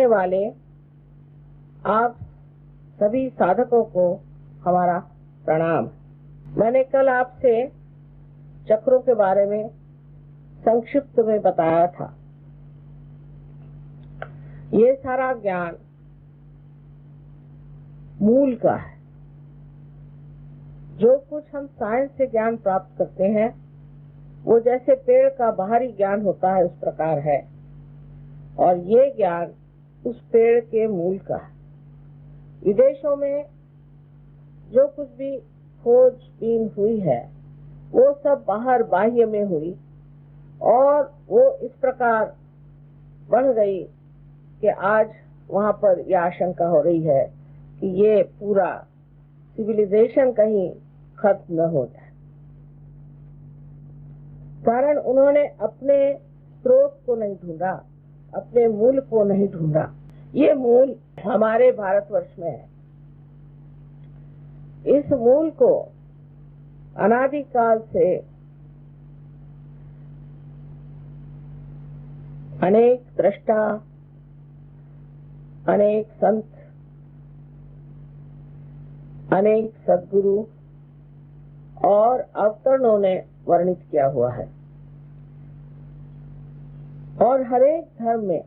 सुनने वाले आप सभी साधकों को हमारा प्रणाम। मैंने कल आपसे चक्रों के बारे में संक्षिप्त में बताया था। ये सारा ज्ञान मूल का है। जो कुछ हम साइंस से ज्ञान प्राप्त करते हैं वो जैसे पेड़ का बाहरी ज्ञान होता है उस प्रकार है, और ये ज्ञान उस पेड़ के मूल का है। विदेशों में जो कुछ भी खोजबीन हुई है वो सब बाहर बाह्य में हुई, और वो इस प्रकार बढ़ गई कि आज वहाँ पर यह आशंका हो रही है कि ये पूरा सिविलाइजेशन कहीं खत्म न हो जाए। कारण उन्होंने अपने स्रोत को नहीं ढूंढा, अपने मूल को नहीं ढूंढा। ये मूल हमारे भारतवर्ष में है। इस मूल को अनादिकाल से अनेक दृष्टा, अनेक संत, अनेक सद्गुरु और अवतरणों ने वर्णित किया हुआ है, और हर एक धर्म में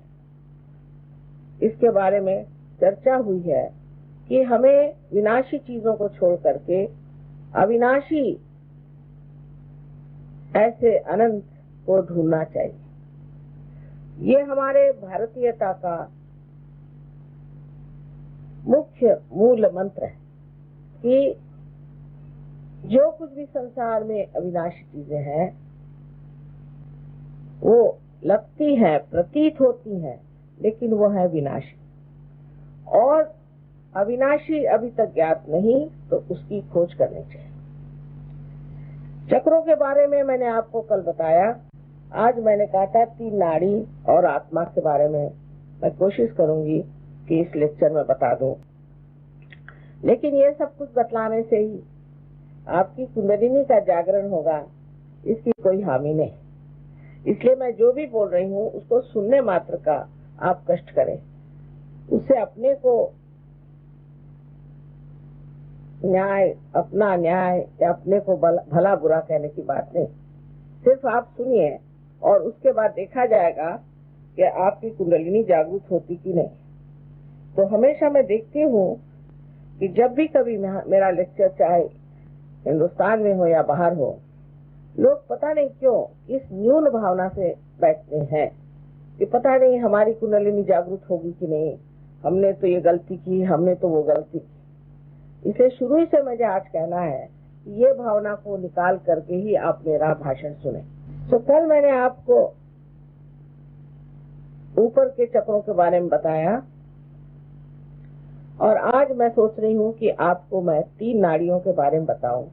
इसके बारे में चर्चा हुई है कि हमें विनाशी चीजों को छोड़ करके अविनाशी ऐसे अनंत को ढूंढना चाहिए। ये हमारे भारतीयता का मुख्य मूल मंत्र है कि जो कुछ भी संसार में अविनाशी चीजें हैं वो लगती है, प्रतीत होती हैं, लेकिन वो है विनाशी, और अविनाशी अभी तक ज्ञात नहीं, तो उसकी खोज करनी चाहिए। चक्रों के बारे में मैंने आपको कल बताया। आज मैंने कहा था 3 नाड़ी और आत्मा के बारे में मैं कोशिश करूंगी कि इस लेक्चर में बता दूं, लेकिन ये सब कुछ बतलाने से ही आपकी कुंडलिनी का जागरण होगा, इसकी कोई हामी नहीं। इसलिए मैं जो भी बोल रही हूँ उसको सुनने मात्र का आप कष्ट करें, उससे अपने को न्याय, अपना न्याय या अपने को भला बुरा कहने की बात नहीं। सिर्फ आप सुनिए और उसके बाद देखा जाएगा कि आपकी कुंडलिनी जागृत होती कि नहीं। तो हमेशा मैं देखती हूँ कि जब भी कभी मेरा लेक्चर चाहे हिंदुस्तान में हो या बाहर हो, लोग पता नहीं क्यों इस न्यून भावना से बैठते हैं कि पता नहीं हमारी कुंडलिनी जागृत होगी कि नहीं, हमने तो ये गलती की, हमने तो वो गलती की। इसलिए शुरू ही से मुझे आज कहना है कि ये भावना को निकाल करके ही आप मेरा भाषण सुने। तो कल मैंने आपको ऊपर के चक्रों के बारे में बताया, और आज मैं सोच रही हूँ कि आपको मैं 3 नाड़ियों के बारे में बताऊं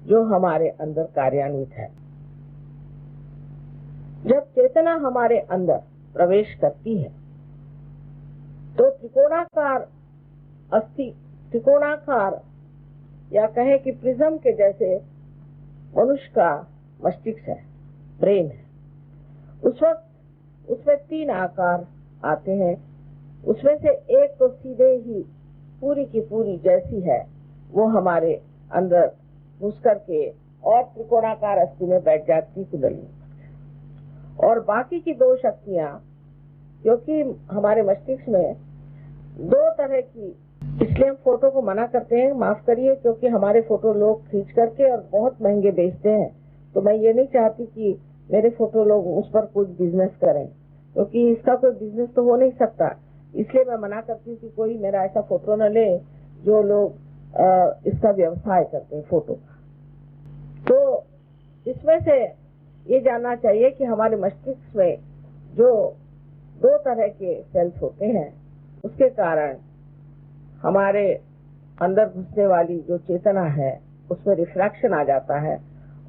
जो हमारे अंदर कार्यान्वित है। जब चेतना हमारे अंदर प्रवेश करती है तो त्रिकोणाकार या कहे कि प्रिज्म के जैसे मनुष्य का मस्तिष्क है, ब्रेन है। उस वक्त उसमें 3 आकार आते हैं। उसमें से एक तो सीधे ही पूरी की पूरी जैसी है वो हमारे अंदर घुस करके और त्रिकोणाकार अस्थि में बैठ जाती कुंडलिनी, और बाकी की 2 शक्तियां, क्योंकि हमारे मस्तिष्क में 2 तरह की, इसलिए हम फोटो को मना करते हैं, माफ करिए, क्योंकि हमारे फोटो लोग खींच करके और बहुत महंगे बेचते हैं। तो मैं ये नहीं चाहती कि मेरे फोटो लोग उस पर कुछ बिजनेस करें, क्योंकि इसका कोई बिजनेस तो हो नहीं सकता। इसलिए मैं मना करती हूँ कि कोई मेरा ऐसा फोटो न ले जो लोग इसका व्यवसाय करते हैं फोटो का। तो इसमें से ये जानना चाहिए कि हमारे मस्तिष्क में जो 2 तरह के सेल्स होते हैं, उसके कारण हमारे अंदर घुसने वाली जो चेतना है उसमें रिफ्रैक्शन आ जाता है,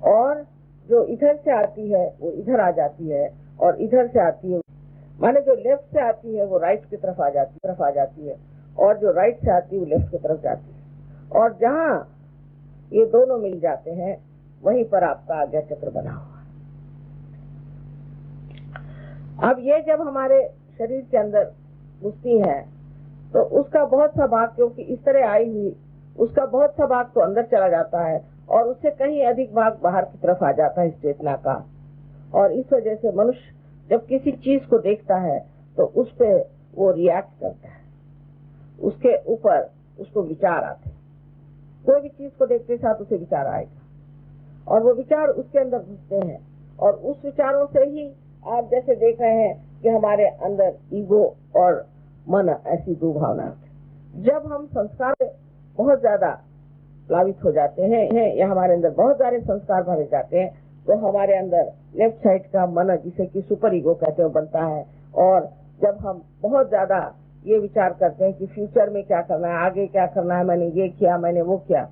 और जो इधर से आती है वो इधर आ जाती है, और इधर से आती है, माने जो लेफ्ट से आती है वो राइट की तरफ आ जाती है, और जो राइट से आती है वो लेफ्ट की तरफ जाती है। और जहाँ ये दोनों मिल जाते हैं वहीं पर आपका आज्ञा चक्र बना हुआ है। अब ये जब हमारे शरीर के अंदर घुसती हैं तो उसका बहुत सा भाग, क्योंकि इस तरह आई हुई, उसका बहुत सा भाग तो अंदर चला जाता है और उससे कहीं अधिक भाग बाहर की तरफ आ जाता है इस चेतना का। और इस वजह से मनुष्य जब किसी चीज को देखता है तो उस पे वो रिएक्ट करता है, उसके ऊपर उसको विचार आते हैं। कोई भी चीज को देखते साथ उसे विचार आएगा और वो विचार उसके अंदर घुसते हैं और उस विचारों से ही आप जैसे देख रहे हैं कि हमारे अंदर ईगो और मन ऐसी दो भावना। जब हम संस्कार बहुत ज्यादा प्लावित हो जाते हैं या हमारे अंदर बहुत सारे संस्कार भरे जाते हैं तो हमारे अंदर लेफ्ट साइड का मन, जिसे कि सुपर ईगो कहते हैं, बनता है। और जब हम बहुत ज्यादा ये विचार करते हैं कि फ्यूचर में क्या करना है, आगे क्या करना है, मैंने ये किया, मैंने वो किया,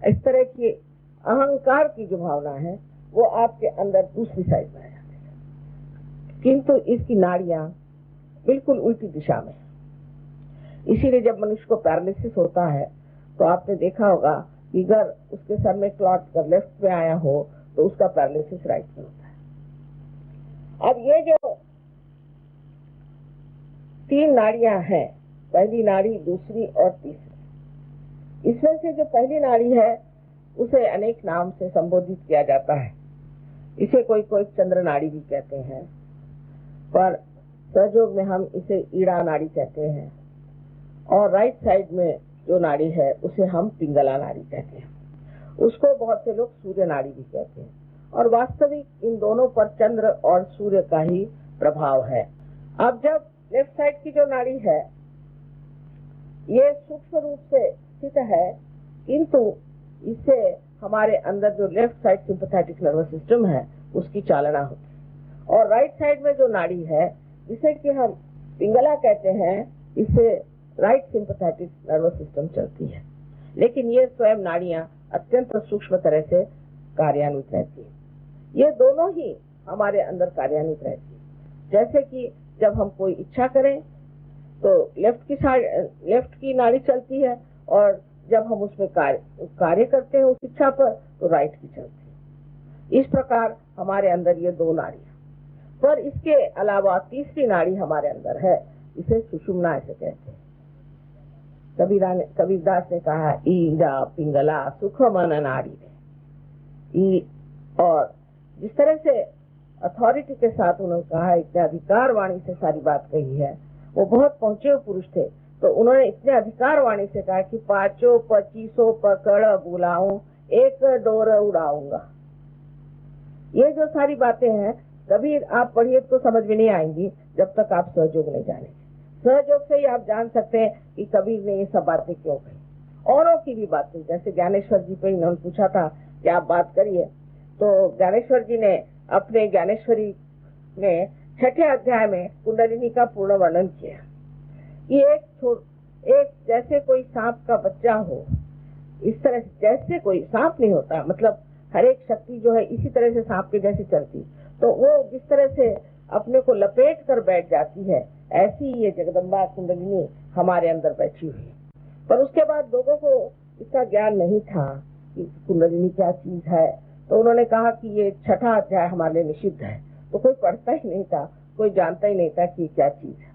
इस तरह की अहंकार की जो भावना है वो आपके अंदर दूसरी साइड में आ जाती है, किंतु इसकी नाड़ियां बिल्कुल उल्टी दिशा में। इसीलिए जब मनुष्य को पैरालिसिस होता है तो आपने देखा होगा कि अगर उसके सर में क्लॉट कर लेफ्ट में आया हो तो उसका पैरालिसिस राइट में होता है। अब ये जो तीन नाड़ियां हैं, पहली नाड़ी, दूसरी और तीसरी, इसमें से जो पहली नाड़ी है उसे अनेक नाम से संबोधित किया जाता है। इसे कोई कोई चंद्र नाड़ी भी कहते हैं, पर सहयोग में हम इसे ईड़ा नाड़ी कहते हैं। और राइट साइड में जो नाड़ी है उसे हम पिंगला नाड़ी कहते हैं। उसको बहुत से लोग सूर्य नाड़ी भी कहते हैं। और वास्तविक इन दोनों पर चंद्र और सूर्य का ही प्रभाव है। अब जब लेफ्ट साइड की जो नाड़ी है ये सूक्ष्म रूप से स्थित है, किंतु इससे हमारे अंदर जो left side sympathetic nervous system है उसकी चालना होती है। और राइट साइड में जो नाड़ी है जिसे कि हम पिंगला कहते हैं, इससे राइट सिंपैथेटिक नर्वस सिस्टम चलती है। लेकिन ये स्वयं नाड़ियां अत्यंत सूक्ष्म तरह से कार्यान्वित रहती है। ये दोनों ही हमारे अंदर कार्यान्वित रहती है। जैसे कि जब हम कोई इच्छा करें तो लेफ्ट की नाड़ी चलती है और जब हम उसमें कार्य करते हैं उस इच्छा पर तो राइट की चलती है। इस प्रकार हमारे अंदर ये दो नाड़ियां, पर इसके अलावा तीसरी नाड़ी हमारे अंदर है, इसे सुषुम्ना ऐसे कहते हैं। कबीरदास ने कहा ईड़ा पिंगला सुख मन नाड़ी। और जिस तरह से अथॉरिटी के साथ उन्होंने कहा, इतने अधिकार वाणी से सारी बात कही है, वो बहुत पहुंचे हुए पुरुष थे, तो उन्होंने इतने अधिकार वाणी से कहा कि 5-25 पकड़ बुलाऊं, एक डोर उड़ाऊंगा। ये जो सारी बातें हैं कभी आप पढ़िए तो समझ में नहीं आएंगी जब तक आप सहयोग नहीं जानेंगे। सहयोग से ही आप जान सकते हैं कि कबीर ने ये सब बातें क्यों कही। औरों की भी बातें, जैसे ज्ञानेश्वर जी पे इन्होंने पूछा था कि आप बात करिए, तो ज्ञानेश्वर जी ने अपने ज्ञानेश्वरी में 6ठे अध्याय में कुंडलिनी का पूर्ण वर्णन किया। ये एक जैसे कोई सांप का बच्चा हो, इस तरह जैसे कोई सांप नहीं होता, मतलब हर एक शक्ति जो है इसी तरह से सांप के जैसे चलती, तो वो जिस तरह से अपने को लपेट कर बैठ जाती है, ऐसी ये जगदम्बा कुंडलिनी हमारे अंदर बैठी हुई है। पर उसके बाद लोगों को इसका ज्ञान नहीं था कि कुंडलिनी क्या चीज है, तो उन्होंने कहा कि ये 6ठा अध्याय हमारे लिए निषिद्ध है, तो कोई पढ़ता ही नहीं था, कोई जानता ही नहीं था कि क्या चीज है।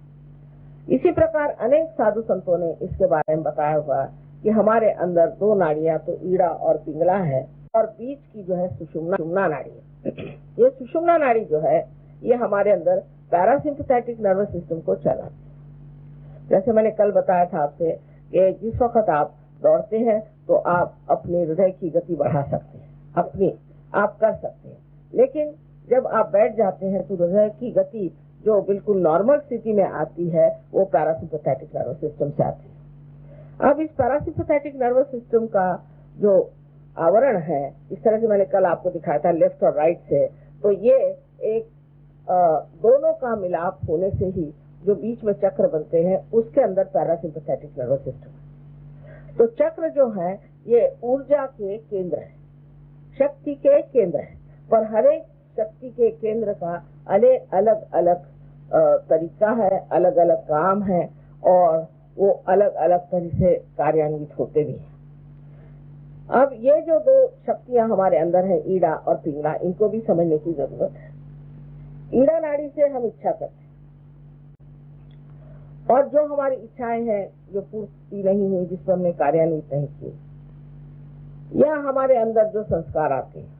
इसी प्रकार अनेक साधु संतों ने इसके बारे में बताया हुआ कि हमारे अंदर दो नाड़ियां तो ईड़ा और पिंगला है और बीच की जो है सुषुम्ना नाड़ी है। ये सुषुम्ना नाड़ी जो है ये हमारे अंदर पैरासिम्पैथेटिक नर्वस सिस्टम को चलाती है। जैसे मैंने कल बताया था आपसे कि जिस वक्त आप दौड़ते हैं तो आप अपने हृदय की गति बढ़ा सकते हैं, आप कर सकते हैं, लेकिन जब आप बैठ जाते हैं तो हृदय की गति जो बिल्कुल नॉर्मल स्थिति में आती है वो पैरासिम्पैथेटिक नर्वस सिस्टम से आती है। अब इस पैरासिम्पैथेटिक नर्वस सिस्टम का जो आवरण है, इस तरह से मैंने कल आपको दिखाया था लेफ्ट और राइट से, तो ये एक दोनों का मिलाप होने से ही जो बीच में चक्र बनते हैं उसके अंदर पैरासिम्पैथेटिक नर्वस सिस्टम है। तो चक्र जो है ये ऊर्जा के केंद्र है, शक्ति के केंद्र है, पर हर एक शक्ति के केंद्र का अलग अलग तरीका है, अलग अलग काम है और वो अलग अलग तरह से कार्यान्वित होते भी हैं। अब ये जो दो शक्तियां हमारे अंदर है, ईड़ा और पिंगला, इनको भी समझने की जरूरत है। ईड़ा नाड़ी से हम इच्छा करते हैं और जो हमारी इच्छाएं हैं जो पूर्ति नहीं हुई, जिस पर हमने कार्यान्वित नहीं किए, या हमारे अंदर जो संस्कार आते हैं,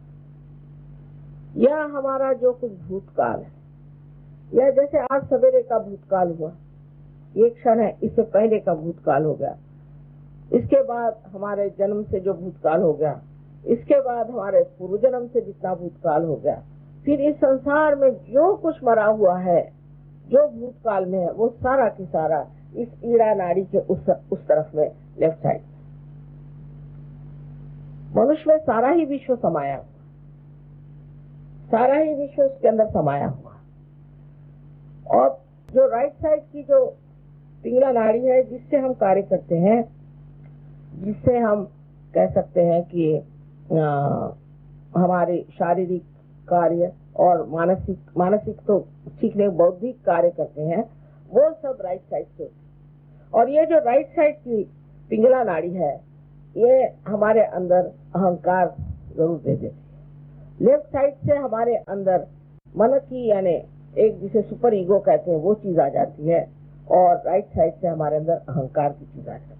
या हमारा जो कुछ भूतकाल है, या जैसे आज सवेरे का भूतकाल हुआ, ये क्षण है, इससे पहले का भूतकाल हो गया, इसके बाद हमारे जन्म से जो भूतकाल हो गया, इसके बाद हमारे पूर्व जन्म से जितना भूतकाल हो गया, फिर इस संसार में जो कुछ मरा हुआ है, जो भूतकाल में है, वो सारा की सारा इस ईड़ा नाड़ी के उस तरफ में, लेफ्ट साइड। मनुष्य में सारा ही विश्व समाया हुआ, सारा ही विश्व उसके अंदर समाया हुआ। और जो राइट साइड की जो पिंगला नाड़ी है, जिससे हम कार्य करते हैं, जिससे हम कह सकते हैं कि हमारे शारीरिक कार्य और मानसिक तो ठीक नहीं, बौद्धिक कार्य करते हैं, वो सब राइट साइड से। और ये जो राइट साइड की पिंगला नाड़ी है, ये हमारे अंदर अहंकार जरूर दे देती है। लेफ्ट साइड से हमारे अंदर मन की, यानी एक जिसे सुपर ईगो कहते हैं, वो चीज आ जाती है, और राइट साइड से हमारे अंदर अहंकार की चीज आ जाती है।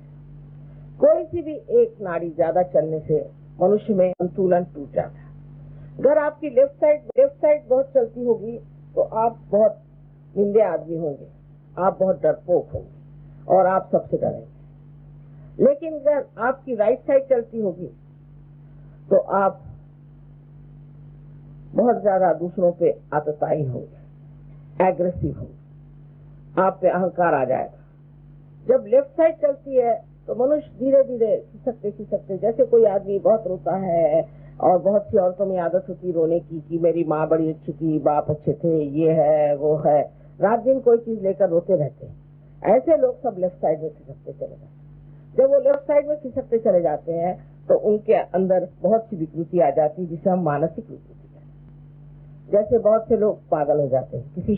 कोई सी भी एक नाड़ी ज्यादा चलने से मनुष्य में संतुलन टूट जाता है। अगर आपकी लेफ्ट साइड बहुत चलती होगी तो आप बहुत निंदे आदमी होंगे, आप बहुत डरपोक होंगे और आप सबसे डरेंगे। लेकिन अगर आपकी राइट साइड चलती होगी तो आप बहुत ज्यादा दूसरों पे आतताई होंगे, एग्रेसिव होंगे, आप पे अहंकार आ जाएगा। जब लेफ्ट साइड चलती है तो मनुष्य धीरे धीरे खिसकते, जैसे कोई आदमी बहुत रोता है, और बहुत सी औरतों में आदत होती रोने की कि मेरी माँ बड़ी अच्छी थी, बाप अच्छे थे, ये है वो है, रात दिन कोई चीज लेकर रोते रहते हैं। ऐसे लोग सब लेफ्ट साइड में खिसकते चले जाते हैं। जब वो लेफ्ट साइड में खिसकते चले जाते हैं तो उनके अंदर बहुत सी विकृति आ जाती है, जिसे हम मानसिक विकृति कहते हैं। जैसे बहुत से लोग पागल हो जाते हैं, किसी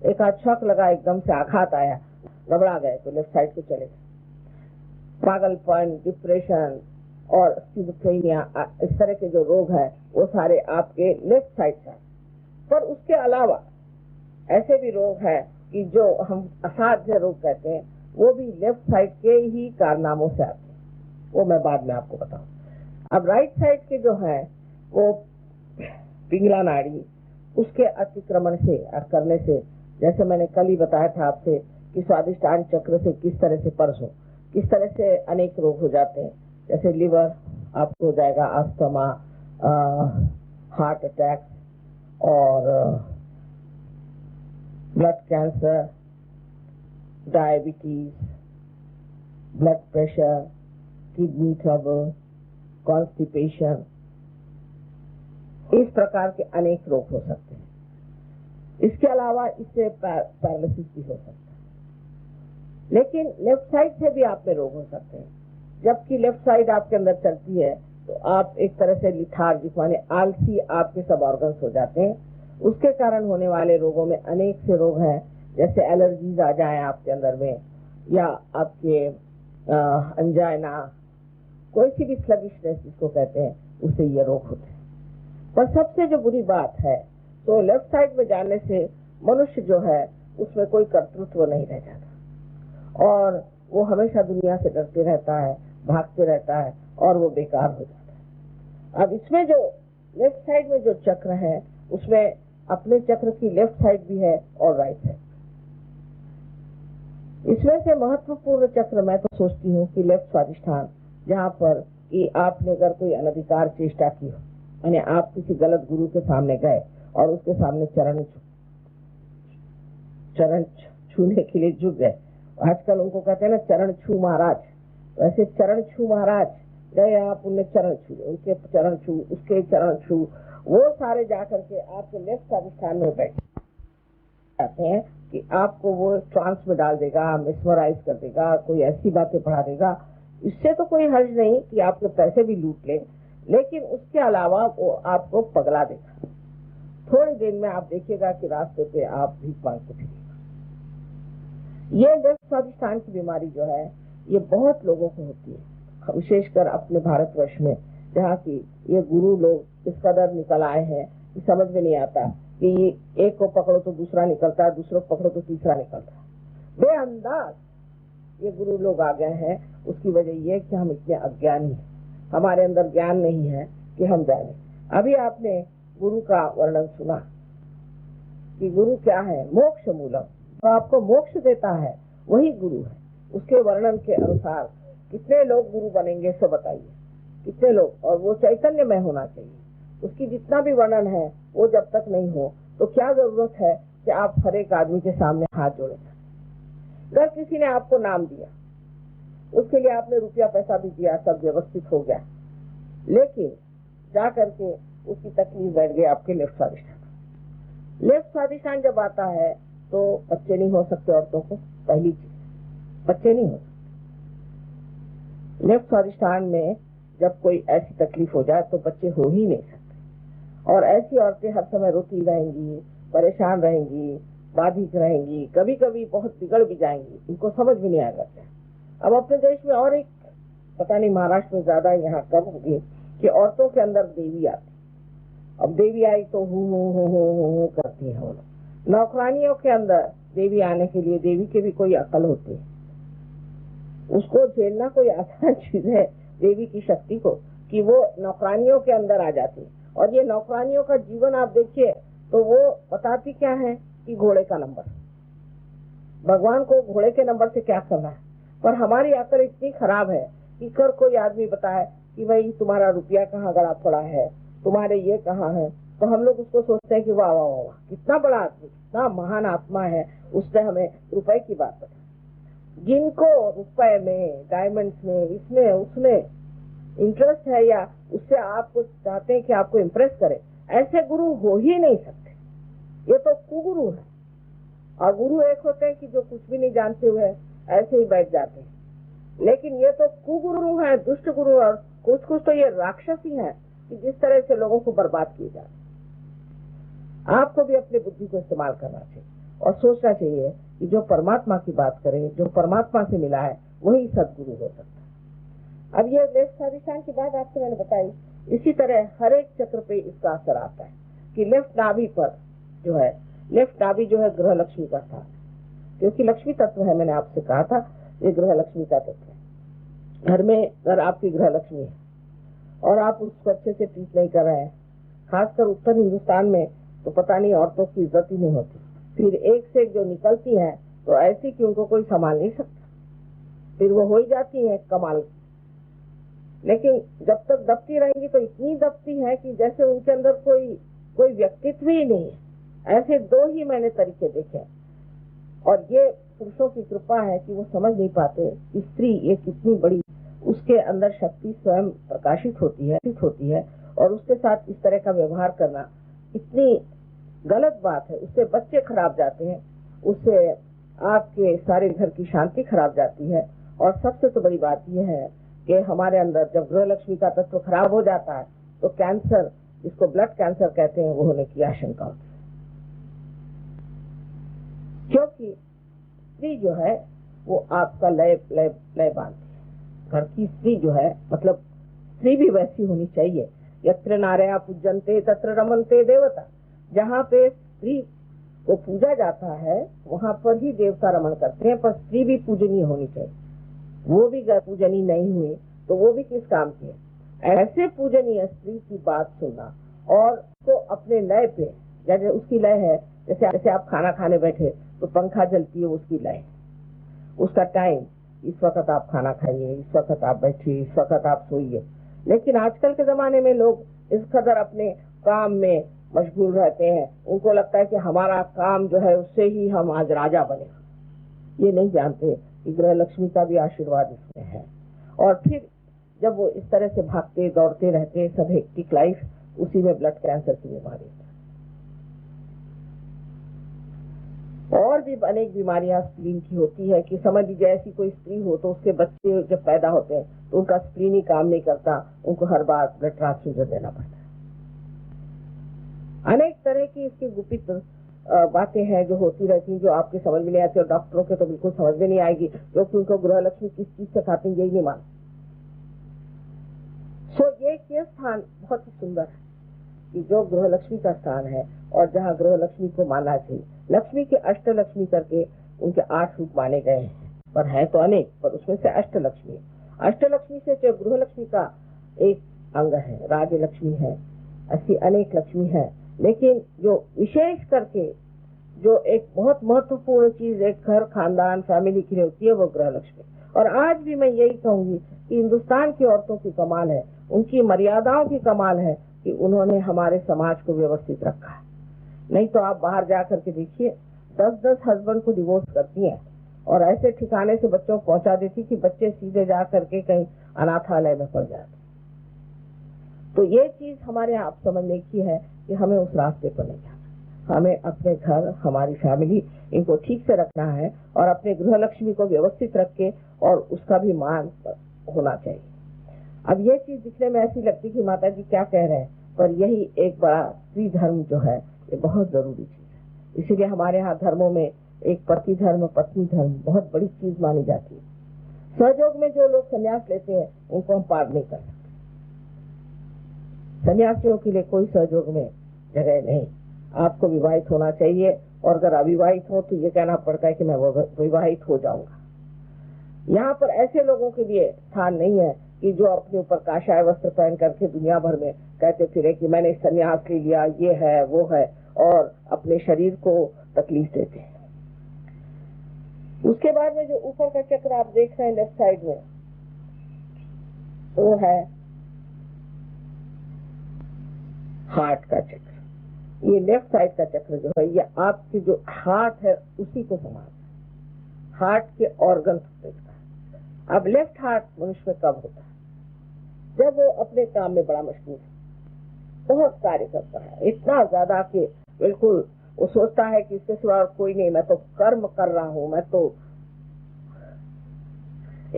एक आध शौक लगा, एकदम से आघात आया, घबरा गए तो लेफ्ट साइड को चले गए। पागलपन, डिप्रेशन और स्किज़ोफ्रेनिया, इस तरह के जो रोग है वो सारे आपके लेफ्ट साइड से। पर उसके अलावा ऐसे भी रोग है कि जो हम असाध्य रोग कहते हैं, वो भी लेफ्ट साइड के ही कारनामों से आते हैं, वो मैं बाद में आपको बताऊं। अब राइट साइड के जो है वो पिंगला नाड़ी, उसके अतिक्रमण से करने से, जैसे मैंने कल ही बताया था आपसे कि स्वादिष्टान चक्र से किस तरह से परसों किस तरह से अनेक रोग हो जाते हैं। जैसे लिवर आपको हो जाएगा, अस्थमा, हार्ट अटैक और blood cancer, diabetes, blood pressure, kidney trouble, constipation, इस प्रकार के अनेक रोग हो सकते हैं। इसके अलावा इससे पैरालिसिस भी हो सकता है। लेकिन लेफ्ट साइड से भी आप में रोग हो सकते हैं। जबकि लेफ्ट साइड आपके अंदर चलती है तो आप एक तरह से लिथार्जिक, माने आलसी, आपके सब ऑर्गन्स हो जाते हैं। उसके कारण होने वाले रोगों में अनेक से रोग हैं, जैसे एलर्जीज आ जाए आपके अंदर में, या आपके अंजाइना, कोई सी भी स्लगिशनेस जिसको कहते हैं, उससे ये रोग होते हैं। पर सबसे जो बुरी बात है तो लेफ्ट साइड में जाने से मनुष्य जो है उसमें कोई कर्तृत्व नहीं रह जाता, और वो हमेशा दुनिया से डरते रहता है, भागते रहता है, और वो बेकार हो जाता है। अब इसमें जो लेफ्ट साइड में जो चक्र है, उसमें अपने चक्र की लेफ्ट साइड भी है और राइट साइड। इसमें से महत्वपूर्ण चक्र मैं तो सोचती हूँ कि लेफ्ट स्वादिष्ठान, जहाँ पर कि आपने अगर कोई अनधिकार चेष्टा की हो, यानी आप किसी गलत गुरु के सामने गए और उसके सामने चरण छूने के लिए झुक गए। आजकल उनको कहते हैं ना चरण छू महाराज, वैसे चरण छू महाराज गए आप, उनने चरण छू, उनके चरण छू, उसके चरण छू, वो सारे जाकर के आपके लेफ्ट स्वादिष्ठान में बैठ जाते हैं कि आपको वो ट्रांस में डाल देगा, मिसमराइज कर देगा, कोई ऐसी बातें पढ़ा देगा। इससे तो कोई हर्ज नहीं कि आपके पैसे भी लूट ले, लेकिन उसके अलावा वो आपको पगला देगा। थोड़ी देर में आप देखिएगा कि रास्ते पे आप भीख मांग के फिरेगा। ये लेफ्ट स्वादिष्ठान की बीमारी जो है ये बहुत लोगों को होती है, विशेषकर अपने भारतवर्ष में, जहाँ की ये गुरु लोग इस कदर निकल आए हैं कि समझ में नहीं आता कि एक को पकड़ो तो दूसरा निकलता है, दूसरों को पकड़ो तो तीसरा निकलता है। बेअंदाज ये गुरु लोग आ गए हैं। उसकी वजह ये है कि हम इतने अज्ञानी हैं, हमारे अंदर ज्ञान नहीं है कि हम जाने। अभी आपने गुरु का वर्णन सुना कि गुरु क्या है, मोक्ष मूलम, तो आपको मोक्ष देता है वही गुरु है। उसके वर्णन के अनुसार कितने लोग गुरु बनेंगे सो बताइए, कितने लोग, और वो चैतन्य में होना चाहिए। उसकी जितना भी वर्णन है वो जब तक नहीं हो तो क्या जरूरत है कि आप हर एक आदमी के सामने हाथ जोड़े। अगर किसी ने आपको नाम दिया, उसके लिए आपने रुपया पैसा भी दिया, सब व्यवस्थित हो गया, लेकिन जा करके उसकी तकलीफ बैठ गई आपके लेफ्ट स्वादिष्ठान। लेफ्ट स्वादिष्ठान जब आता है तो बच्चे नहीं हो सकते औरतों को, पहली चीज बच्चे नहीं हो सकते। लेफ्ट स्वादिष्ठान में जब कोई ऐसी तकलीफ हो जाए तो बच्चे हो ही नहीं सकते। और ऐसी औरतें हर समय रोती रहेंगी, परेशान रहेंगी, बाधित रहेंगी, कभी कभी बहुत बिगड़ भी जाएंगी, इनको समझ भी नहीं आएगा। अब अपने देश में और एक, पता नहीं महाराष्ट्र में ज्यादा, यहाँ कम होगी, कि औरतों के अंदर देवी आती। अब देवी आई तो हूँ करती है वो लोग। नौकरानियों के अंदर देवी आने के लिए देवी के भी कोई अकल होती है, उसको झेलना कोई आसान चीज है देवी की शक्ति को, कि वो नौकरानियों के अंदर आ जाती। और ये नौकरानियों का जीवन आप देखिए तो वो बताती क्या है कि घोड़े का नंबर, भगवान को घोड़े के नंबर से क्या करना है। पर हमारी अकल इतनी खराब है कि कर कोई आदमी बताए कि भाई तुम्हारा रुपया कहाँ गड़ा पड़ा है, तुम्हारे ये कहाँ है, तो हम लोग उसको सोचते हैं कि वाह वाह वाह कितना बड़ा आदमी, कितना महान आत्मा है, उसने हमें रुपए की बात बताई। जिनको रुपए में, डायमंड्स में, इसमें उसमें इंटरेस्ट है, या उससे आपको चाहते हैं कि आपको इम्प्रेस करे, ऐसे गुरु हो ही नहीं सकते। ये तो कुगुरु है। और गुरु एक होते हैं कि जो कुछ भी नहीं जानते हुए ऐसे ही बैठ जाते हैं, लेकिन ये तो कुगुरु है, दुष्ट गुरु। और कुछ कुछ तो ये राक्षस ही है कि जिस तरह से लोगों को बर्बाद किए जाते हैं। आपको भी अपनी बुद्धि को इस्तेमाल करना चाहिए और सोचना चाहिए कि जो परमात्मा की बात करे, जो परमात्मा से मिला है, वही सदगुरु हो सकता है। अब ये लेफ्ट स्वादिष्ठान की बात आपको मैंने बताई, इसी तरह हर एक चक्र पे इसका असर आता है कि लेफ्ट नाभि पर जो है, लेफ्ट नाभि जो है ग्रह लक्ष्मी का स्थान, क्योंकि लक्ष्मी तत्व है, मैंने आपसे कहा था ये ग्रह लक्ष्मी का तत्व है। घर में अगर आपकी ग्रह लक्ष्मी है और आप उसको अच्छे से ट्रीट नहीं कर रहे हैं, खासकर उत्तर हिंदुस्तान में तो पता नहीं औरतों की इज्जत ही नहीं होती। फिर एक से एक जो निकलती हैं तो ऐसी कि उनको कोई संभाल नहीं सकता, फिर वो हो ही जाती है कमाल। लेकिन जब तक दबती रहेंगी तो इतनी दबती है कि जैसे उनके अंदर कोई व्यक्तित्व ही नहीं है। ऐसे दो ही मैंने तरीके देखे, और ये पुरुषों की कृपा है कि वो समझ नहीं पाते कि स्त्री ये कितनी बड़ी, उसके अंदर शक्ति स्वयं प्रकाशित होती है और उसके साथ इस तरह का व्यवहार करना इतनी गलत बात है। उससे बच्चे खराब जाते हैं, उससे आपके सारे घर की शांति खराब जाती है। और सबसे तो बड़ी बात यह है कि हमारे अंदर जब गृह लक्ष्मी का तत्व खराब हो जाता है तो कैंसर, जिसको ब्लड कैंसर कहते हैं, वो होने की आशंका होती है। क्योंकि स्त्री जो है वो आपका लय बांधती है। घर की स्त्री जो है, मतलब स्त्री भी वैसी होनी चाहिए। यत्र नारया पूजन्ते तत्र रमन्ते देवता। जहाँ पे स्त्री को पूजा जाता है वहां पर ही देवता रमन करते हैं, पर स्त्री भी पूजनीय होनी चाहिए। वो भी पूजनीय नहीं हुए तो वो भी किस काम की है। ऐसे पूजनीय स्त्री की बात सुनना और तो अपने लय पे, जैसे उसकी लय है, जैसे आप खाना खाने बैठे तो पंखा जलती है, उसकी लय, उसका टाइम, इस वक्त आप खाना खाइए, इस वक्त आप बैठिए, इस वक्त आप सोइए। लेकिन आजकल के जमाने में लोग इस कदर अपने काम में मशगूल रहते हैं, उनको लगता है कि हमारा काम जो है उससे ही हम आज राजा बने। ये नहीं जानते कि ग्रह लक्ष्मी का भी आशीर्वाद इसमें है। और फिर जब वो इस तरह से भागते दौड़ते रहते, सब हेक्टिक लाइफ, उसी में ब्लड कैंसर की बीमारी, और भी अनेक बीमारियां स्प्लीन की होती है। कि समझ लीजिए ऐसी कोई स्त्री हो तो उसके बच्चे जब पैदा होते हैं तो उनका स्प्लीन ही काम नहीं करता, उनको हर बार ब्लड ट्रांसफ्यूजन देना पड़ता है। अनेक तरह की इसकी गुपित बातें हैं जो होती रहती हैं, जो आपके समझ में नहीं आती, और डॉक्टरों के तो बिल्कुल समझ में नहीं आएगी, क्योंकि उनको गृह लक्ष्मी किस चीज से खाते हैं यही नहीं मानते। ये स्थान बहुत ही सुंदर है कि जो गृह लक्ष्मी का स्थान है और जहाँ गृह लक्ष्मी को मानना चाहिए। लक्ष्मी के अष्ट लक्ष्मी करके उनके 8 रूप माने गए हैं, पर है तो अनेक, पर उसमें से अष्टलक्ष्मी, अष्टलक्ष्मी से जो गृहलक्ष्मी का एक अंग है, राजलक्ष्मी है, ऐसी अनेक लक्ष्मी है, लेकिन जो विशेष करके जो एक बहुत महत्वपूर्ण चीज एक घर, खानदान, फैमिली के लिए होती है, वो गृहलक्ष्मी। और आज भी मैं यही कहूंगी कि हिंदुस्तान की औरतों की कमाल है, उनकी मर्यादाओं की कमाल है कि उन्होंने हमारे समाज को व्यवस्थित रखा है। नहीं तो आप बाहर जाकर के देखिए, 10-10 हस्बैंड को डिवोर्स करती हैं और ऐसे ठिकाने से बच्चों को पहुंचा देती कि बच्चे सीधे जा करके कहीं अनाथालय में पड़ जाते। तो ये चीज हमारे आप समझने की है कि हमें उस रास्ते पर नहीं जाना, हमें अपने घर, हमारी फैमिली, इनको ठीक से रखना है और अपने गृहलक्ष्मी को व्यवस्थित रख के और उसका भी मान होना चाहिए। अब ये चीज दिखने में ऐसी लगती कि माता जी क्या कह रहे हैं, पर यही एक बड़ा स्त्री धर्म जो है ये बहुत जरूरी चीज है। इसीलिए हमारे यहाँ धर्मों में एक पति धर्म, पत्नी धर्म बहुत बड़ी चीज मानी जाती है। सहयोग में जो लोग संन्यास लेते हैं उनको हम पार नहीं कर सकते। सन्यासियों के लिए कोई सहयोग में जगह नहीं, आपको विवाहित होना चाहिए, और अगर अविवाहित हो तो ये कहना पड़ता है कि मैं विवाहित हो जाऊंगा। यहाँ पर ऐसे लोगों के लिए स्थान नहीं है कि जो अपने ऊपर काशाय वस्त्र पहन करके दुनिया भर में कहते फिरे कि मैंने सन्यास ले लिया, ये है वो है, और अपने शरीर को तकलीफ देते हैं। उसके बाद में जो ऊपर का चक्र आप देख रहे हैं लेफ्ट साइड में, वो है हार्ट का चक्र। ये लेफ्ट साइड का चक्र जो है ये आपके जो हार्ट है उसी को संभालता है, हार्ट के ऑर्गन को देखता है। अब लेफ्ट हार्ट मनुष्य में कब होता है? जब वो अपने काम में बड़ा मशगूल है, बहुत कार्य करता है, इतना ज्यादा कि बिल्कुल वो सोचता है कि इसके सिवा कोई नहीं, मैं तो कर्म कर रहा हूँ, मैं तो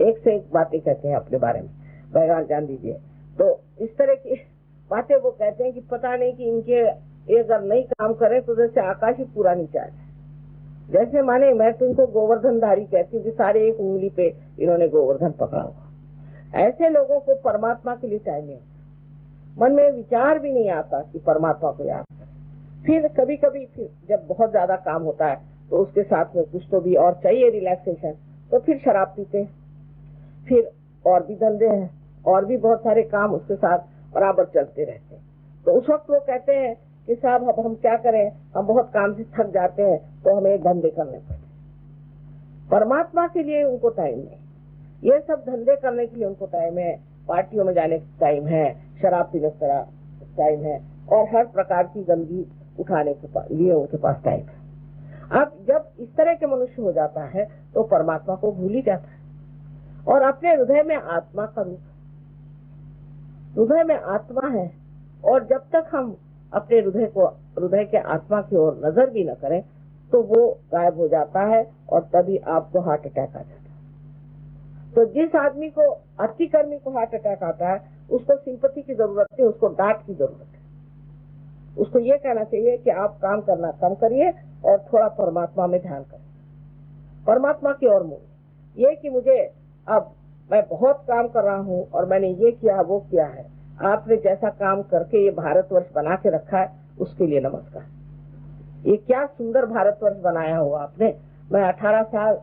एक से एक बातें कहते हैं अपने बारे में, बैराग जान दीजिए। तो इस तरह की बातें वो कहते हैं कि पता नहीं कि इनके ये अगर नहीं काम करे तो जैसे आकाश ही पूरा नीचे आ जाए। जैसे माने मैं तो इनको गोवर्धनधारी कहती हूँ कि सारे एक उंगली पे इन्होंने गोवर्धन पकड़ा हुआ। ऐसे लोगों को परमात्मा के लिए टाइम नहीं, मन में विचार भी नहीं आता कि परमात्मा को याद करें। फिर कभी कभी फिर जब बहुत ज्यादा काम होता है तो उसके साथ में कुछ तो भी और चाहिए रिलैक्सेशन, तो फिर शराब पीते हैं, फिर और भी धंधे हैं, और भी बहुत सारे काम उसके साथ बराबर चलते रहते हैं। तो उस वक्त वो कहते हैं कि साहब अब हम क्या करें, हम बहुत काम से थक जाते हैं तो हमें धंधे करने पड़ते। परमात्मा के लिए उनको टाइम नहीं, ये सब धंधे करने के लिए उनको टाइम है, पार्टियों में जाने का टाइम है, शराब पीने का टाइम है, और हर प्रकार की गंदगी उठाने के लिए उनके पास टाइम है। अब जब इस तरह के मनुष्य हो जाता है तो परमात्मा को भूल ही जाता है, और अपने हृदय में आत्मा का रूप, हृदय में आत्मा है, और जब तक हम अपने हृदय के आत्मा की ओर नजर भी न करें तो वो गायब हो जाता है, और तभी आपको हार्ट अटैक आ जाता है। तो जिस आदमी को, अतिकर्मी को हार्ट अटैक आता है, उसको सिंपैथी की जरूरत है, उसको डांट की जरूरत है। उसको ये कहना चाहिए कि आप काम करना कम करिए और थोड़ा परमात्मा में ध्यान करें, परमात्मा की ओर मुड़। ये कि मुझे अब मैं बहुत काम कर रहा हूँ और मैंने ये किया वो किया है, आपने जैसा काम करके ये भारतवर्ष बना के रखा है उसके लिए नमस्कार। ये क्या सुंदर भारतवर्ष बनाया हुआ आपने। मैं 18 साल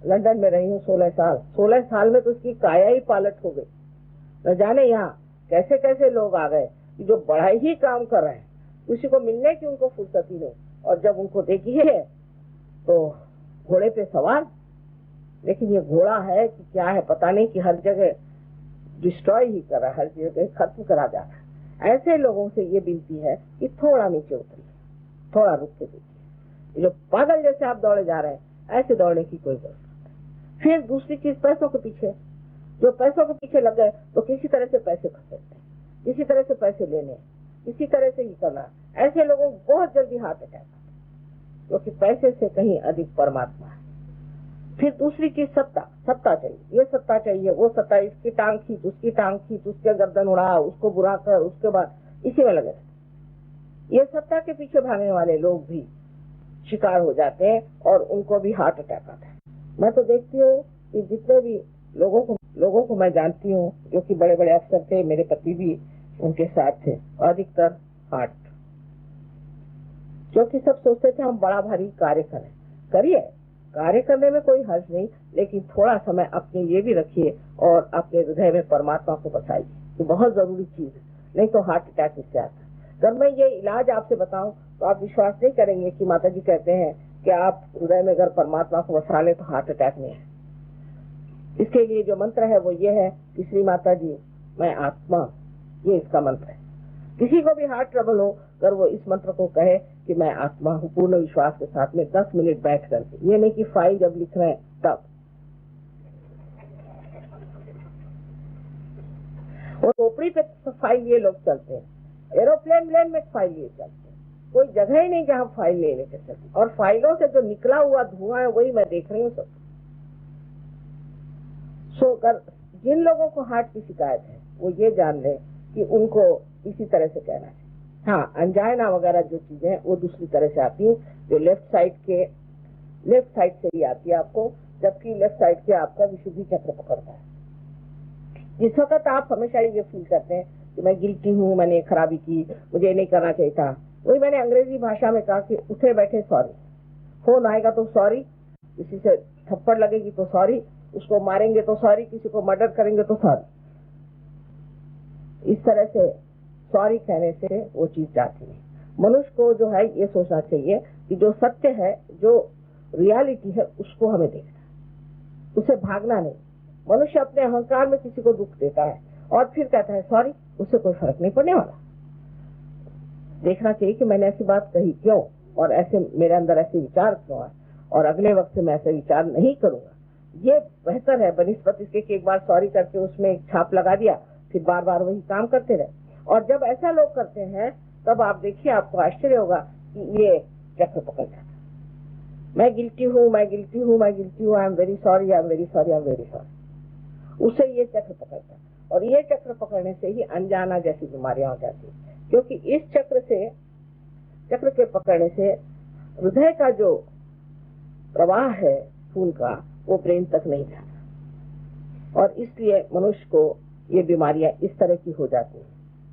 लंदन में रही हूँ, 16 साल में तो उसकी काया ही पालट हो गई। न जाने यहाँ कैसे कैसे लोग आ गए जो बड़ा ही काम कर रहे हैं, किसी को मिलने की उनको फुर्सत ही नहीं, और जब उनको देखिए तो घोड़े पे सवार, लेकिन ये घोड़ा है कि क्या है पता नहीं, कि हर जगह डिस्ट्रॉय ही कर रहा है, हर जगह खत्म करा जा रहा है। ऐसे लोगों से ये विनती है कि थोड़ा नीचे उतरिए, थोड़ा रुक के देखिए। जो पागल जैसे आप दौड़े जा रहे हैं ऐसे दौड़ने की कोई जरूरत नहीं। फिर दूसरी चीज, पैसों के पीछे, जो पैसों के पीछे लग गए तो किसी तरह से पैसे खसेड़ते हैं, किसी तरह से पैसे लेने, किसी तरह से ही करना। ऐसे लोगों को बहुत जल्दी हार्ट अटैक आता है, क्योंकि पैसे से कहीं अधिक परमात्मा है। फिर दूसरी चीज सत्ता चाहिए, ये सत्ता चाहिए, वो सत्ता, इसकी टांग खींच, उसकी टांग खींच, उसके गर्दन उड़ा, उसको बुरा कर, उसके बाद इसी में लगे रहते। ये सत्ता के पीछे भागने वाले लोग भी शिकार हो जाते हैं और उनको भी हार्ट अटैक आता है। मैं तो देखती हूँ कि जितने भी लोगों को मैं जानती हूँ जो कि बड़े बड़े अफसर थे, मेरे पति भी उनके साथ थे, अधिकतर हार्ट, क्योंकि सब सोचते थे हम बड़ा भारी कार्य करिए, कार्य करने में कोई हर्ज नहीं, लेकिन थोड़ा समय अपने लिए भी रखिए और अपने हृदय में परमात्मा को बसाइए। ये बहुत जरूरी चीज है, नहीं तो हार्ट अटैक इससे आता है। अगर मैं ये इलाज आपसे बताऊं तो आप विश्वास नहीं करेंगे कि माता जी कहते हैं कि आप हृदय में अगर परमात्मा को बसा ले तो हार्ट अटैक नहीं है। इसके लिए जो मंत्र है वो ये है कि श्री माता जी मैं आत्मा, ये इसका मंत्र है। किसी को भी हार्ट ट्रबल हो अगर वो इस मंत्र को कहे कि मैं आत्मा हूँ, पूर्ण विश्वास के साथ में 10 मिनट बैठ करके, ये नहीं कि फाइल जब लिख रहे हैं तब। और खोपड़ी पे फाइल लिए लोग चलते हैं, एरोप्लेन में फाइल लिए चलते हैं, कोई जगह ही नहीं जहाँ फाइल ले लेकर चलते। और फाइलों से जो निकला हुआ धुआं है वही मैं देख रही हूँ सब। जिन लोगों को हार्ट की शिकायत है वो ये जान ले कि उनको इसी तरह से कहना है। हाँ, अंजाइना वगैरह जो चीजें हैं वो दूसरी तरह से आती है, जो लेफ्ट साइड से ही आती है आपको, जबकि लेफ्ट साइड से आपका विशुद्धि चक्र पकड़ता है। जिस वक्त आप हमेशा ये फील करते हैं कि मैं गिल्टी हूँ, मैंने खराबी की, मुझे नहीं करना चाहिए था, वही मैंने अंग्रेजी भाषा में कहा कि उठे बैठे सॉरी, फोन आएगा तो सॉरी, किसी से थप्पड़ लगेगी तो सॉरी, उसको मारेंगे तो सॉरी, किसी को मर्डर करेंगे तो सॉरी। इस तरह से सॉरी कहने से वो चीज जाती है। मनुष्य को जो है ये सोचना चाहिए कि जो सत्य है, जो रियलिटी है, उसको हमें देखना है, उसे भागना नहीं। मनुष्य अपने अहंकार में किसी को दुख देता है और फिर कहता है सॉरी, उससे कोई फर्क नहीं पड़ने वाला। देखना चाहिए कि मैंने ऐसी बात कही क्यों, और ऐसे मेरे अंदर ऐसे विचार क्यों आए, और अगले वक्त से मैं ऐसे विचार नहीं करूंगा। ये बेहतर है बनिस्बत इसके कि एक बार सॉरी करके उसमें एक छाप लगा दिया, फिर बार बार वही काम करते रहे। और जब ऐसा लोग करते हैं तब आप देखिए, आपको आश्चर्य होगा कि ये चक्र पकड़ जाता है। मैं गिल्टी हूँ, मैं गिल्टी हूँ, मैं गिल्टी हूँ, I am very sorry, I am very sorry, I am very sorry. उससे ये चक्र पकड़ता है, और ये चक्र पकड़ने से ही अनजाना जैसी बीमारियां हो जाती है। क्योंकि इस चक्र के पकड़ने से हृदय का जो प्रवाह है खून का, वो ब्रेन तक नहीं जाता, और इसलिए मनुष्य को ये बीमारियां इस तरह की हो जाती है,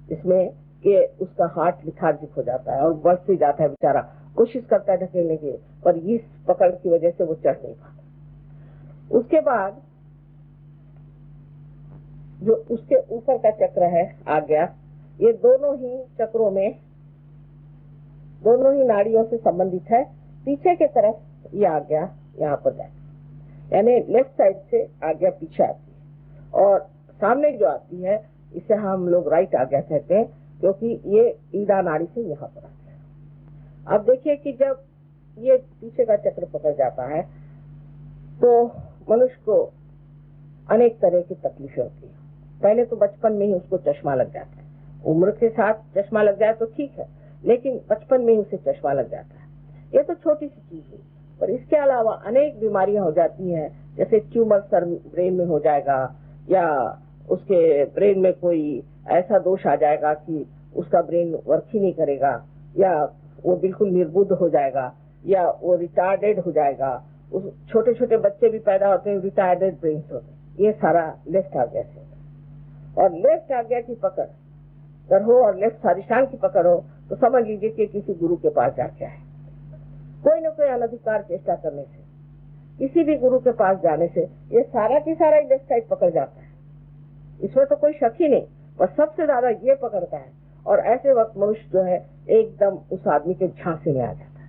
इसमें कि उसका हार्ट लिथार्जिक हो जाता है और बढ़ते जाता है, बेचारा कोशिश करता है ढकेलने की, पर इस पकड़ की वजह से वो चढ़ नहीं पाता। उसके बाद जो उसके ऊपर का चक्र है आज्ञा, ये दोनों ही चक्रों में, दोनों ही नाड़ियों से संबंधित है। पीछे के तरफ ये आज्ञा यहाँ पर जाती है, यानी लेफ्ट साइड से आज्ञा पीछे आती है, और सामने जो आती है इसे हम लोग राइट आज्ञा कहते हैं, क्योंकि ये ईड़ा नाड़ी से यहाँ पर आती है। अब देखिए कि जब ये पीछे का चक्र पकड़ जाता है तो मनुष्य को अनेक तरह की तकलीफें होती है। पहले तो बचपन में ही उसको चश्मा लग जाता है, उम्र के साथ चश्मा लग जाए तो ठीक है, लेकिन बचपन में ही उसे चश्मा लग जाता है। ये तो छोटी सी चीज है, पर इसके अलावा अनेक बीमारियां हो जाती हैं, जैसे ट्यूमर सर ब्रेन में हो जाएगा, या उसके ब्रेन में कोई ऐसा दोष आ जाएगा कि उसका ब्रेन वर्क ही नहीं करेगा, या वो बिल्कुल निर्बुद्ध हो जाएगा, या वो रिटार्डेड हो जाएगा। उस छोटे छोटे बच्चे भी पैदा होते हैं रिटार्डेड ब्रेन होते हैं। ये सारा लेफ्ट आज्ञा से होता है। और लेफ्ट आज्ञा की पकड़ अगर हो और लेफ्ट स्वादिष्टान की पकड़ हो तो समझ लीजिए कि किसी गुरु के पास जाके आए। कोई न कोई अनधिकार चेष्टा करने से, किसी भी गुरु के पास जाने से ये सारा की सारा लेफ्ट साइड पकड़ जाता है, इसमें तो कोई शक ही नहीं, पर सबसे ज्यादा ये पकड़ता है। और ऐसे वक्त मनुष्य जो है एकदम उस आदमी के झांसे में आ जाता है।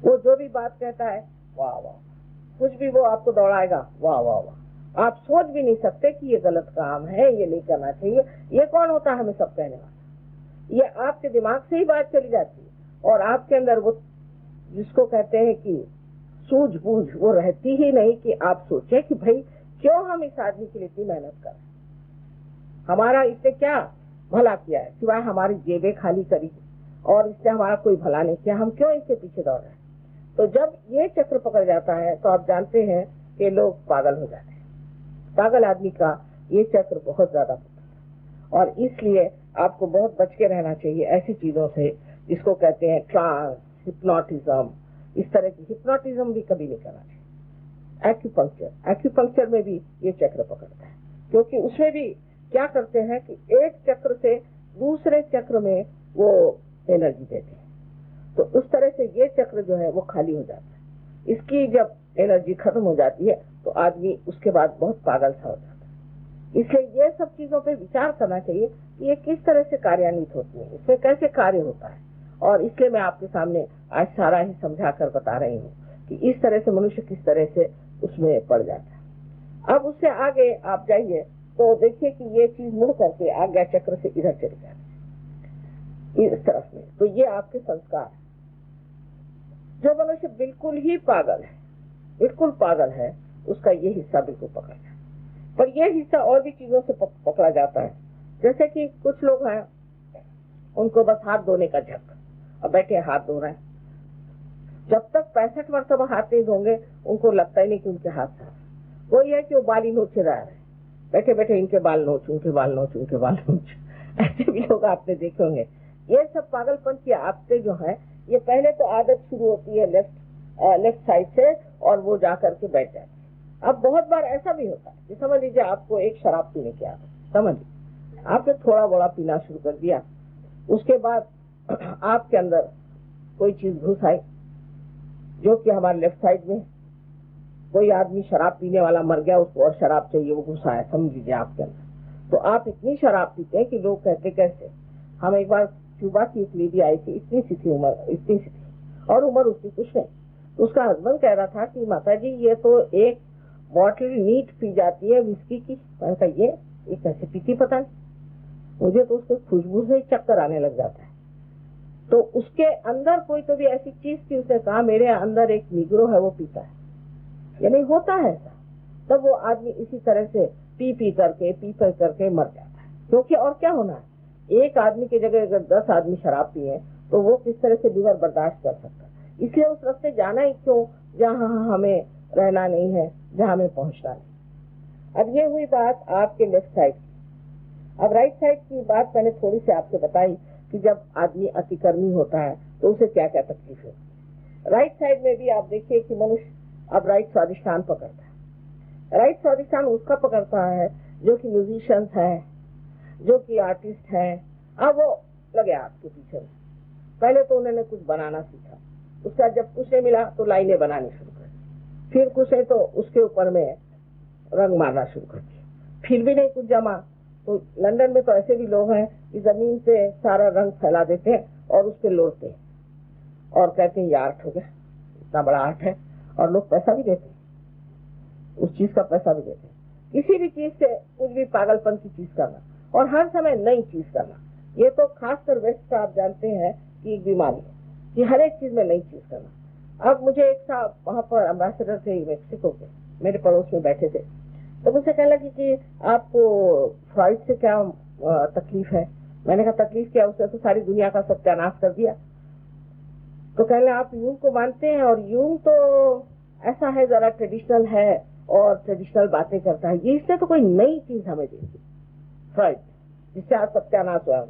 वो जो भी बात कहता है वाह वाह, कुछ भी वो आपको दौड़ाएगा वाह वाह वाह। आप सोच भी नहीं सकते कि ये गलत काम है, ये नहीं करना चाहिए। ये कौन होता है हमें सब कहने वाला? ये आपके दिमाग से ही बात चली जाती है, और आपके अंदर वो जिसको कहते हैं कि सूझबूझ वो रहती ही नहीं कि आप सोचे कि भाई क्यों हम इस आदमी के लिए इतनी मेहनत कर रहे हैं, हमारा इसने क्या भला किया है सिवाय हमारी जेबें खाली करी, और इससे हमारा कोई भला नहीं किया, हम क्यों इसके पीछे दौड़ रहे हैं। तो जब ये चक्र पकड़ जाता है तो आप जानते हैं कि लोग पागल हो जाते हैं। पागल आदमी का ये चक्र बहुत ज्यादा होता है, और इसलिए आपको बहुत बच के रहना चाहिए ऐसी चीजों से जिसको कहते हैं ट्रांस, हिप्नोटिज्म। इस तरह की हिप्नोटिज्म भी कभी नहीं करना चाहिए। एक्यूपंक्चर में भी ये चक्र पकड़ता है, क्योंकि उसमें भी क्या करते हैं कि एक चक्र से दूसरे चक्र में वो एनर्जी देते हैं, तो उस तरह से ये चक्र जो है वो खाली हो जाता है। इसकी जब एनर्जी खत्म हो जाती है तो आदमी उसके बाद बहुत पागल सा हो जाता है। इसलिए ये सब चीजों पे विचार करना चाहिए कि ये किस तरह से कार्यान्वित होती है, इसमें कैसे कार्य होता है। और इसलिए मैं आपके सामने आज सारा ही समझा कर बता रही हूँ कि इस तरह से मनुष्य किस तरह से उसमें पड़ जाता है। अब उससे आगे आप जाइए तो देखिए कि ये चीज मुड़ करके आज्ञा चक्र से इधर चली जाती है, इस तरफ में। तो ये आपके संस्कार है। जो मनुष्य बिल्कुल ही पागल है, बिल्कुल पागल है, उसका ये हिस्सा बिल्कुल पकड़ जाए। पर ये हिस्सा और भी चीजों से पकड़ा जाता है। जैसे कि कुछ लोग हैं, उनको बस हाथ धोने का झक, और बैठे हाथ धो रहे हैं। जब तक 65 मरतबा हाथ नहीं धोंगे उनको लगता ही नहीं कि उनके हाथ साफ। वही है कि वो बाल ही नोचे रह रहे, बैठे बैठे इनके बाल नोच, उनके बाल नोच, उनके बाल नोच। ऐसे भी लोग आपने देखे होंगे। ये सब पागलपन की आदतें जो है, ये पहले तो आदत शुरू होती है लेफ्ट साइड से, और वो जाकर के बैठ जाती है। अब बहुत बार ऐसा भी होता है कि समझ लीजिए आपको एक शराब पीने की आदत, समझ लीजिए आपने थोड़ा बड़ा पीना शुरू कर दिया, उसके बाद आपके अंदर कोई चीज घुस आई जो कि हमारे लेफ्ट साइड में, कोई आदमी शराब पीने वाला मर गया, उसको और शराब चाहिए, वो घुसा है समझ लीजिए आपके अंदर। तो आप इतनी शराब पीते हैं कि लोग कहते कैसे। हम एक बार क्यूबा की एक लेडी आई थी, इतनी सी थी उम्र, इतनी सी थी, और उम्र उसकी कुछ नहीं। तो उसका हस्बैंड कह रहा था कि माता जी ये तो एक बॉटल नीट पी जाती है विस्की की। मैंने कहा ये कैसे पीती पता नहीं, मुझे तो उसके खुशबू से ही चक्कर आने लग जाता है। तो उसके अंदर कोई तो भी ऐसी चीज थी, उसने कहा मेरे अंदर एक निग्रो है वो पीता है, यानी होता है ऐसा। तब वो आदमी इसी तरह से पी करके मर जाता है। क्योंकि और क्या होना है, एक आदमी की जगह अगर 10 आदमी शराब पिए तो वो किस तरह से लीवर बर्दाश्त कर सकता है। इसलिए उस रास्ते जाना ही क्यों जहाँ हमें रहना नहीं है, जहाँ हमें पहुंचना नहीं। अब ये हुई बात आपके लेफ्ट साइड की। अब राइट साइड की बात मैंने थोड़ी सी आपसे बताई कि जब आदमी अतिकर्मी होता है तो उसे क्या क्या तकलीफ होती है। राइट साइड में भी आप देखिए कि मनुष्य अब राइट स्वादिष्ठान पकड़ता है। राइट स्वादिष्ठान उसका पकड़ता है जो कि म्यूजिशियंस है, जो कि आर्टिस्ट है। अब वो लगे आपके पीछे। पहले तो उन्होंने कुछ बनाना सीखा, उसका जब कुछ नहीं मिला तो लाइनें बनानी शुरू कर दी, फिर कुछ है तो उसके ऊपर में रंग मारना शुरू कर दिया, फिर भी नहीं कुछ जमा तो लंदन में तो ऐसे भी लोग हैं कि जमीन पे सारा रंग फैला देते हैं और उस पर लोड़ते हैं और कहते हैं ये आर्ट हो गया, इतना बड़ा आर्ट है। और लोग पैसा भी देते हैं, उस चीज का पैसा भी देते हैं। किसी भी चीज से कुछ भी पागलपन की चीज करना और हर समय नई चीज करना, ये तो खासकर वेस्ट का आप जानते हैं कि एक बीमारी है कि हर एक चीज में नई चीज करना। अब मुझे एक साहब वहां पर एम्बेसडर थे मेक्सिको के, मेरे पड़ोस में बैठे थे, तो मुझसे कहने लगी कि आपको फ्राइड से क्या तकलीफ है। मैंने कहा तकलीफ क्या, उसने तो सारी दुनिया का सत्यानाश कर दिया। तो कहने आप यूं को मानते हैं, और यूं तो ऐसा है जरा ट्रेडिशनल है और ट्रेडिशनल बातें करता है, ये इसने तो कोई नई चीज हमें दी थी फ्राइड जिससे आज सत्यानाश हुआ।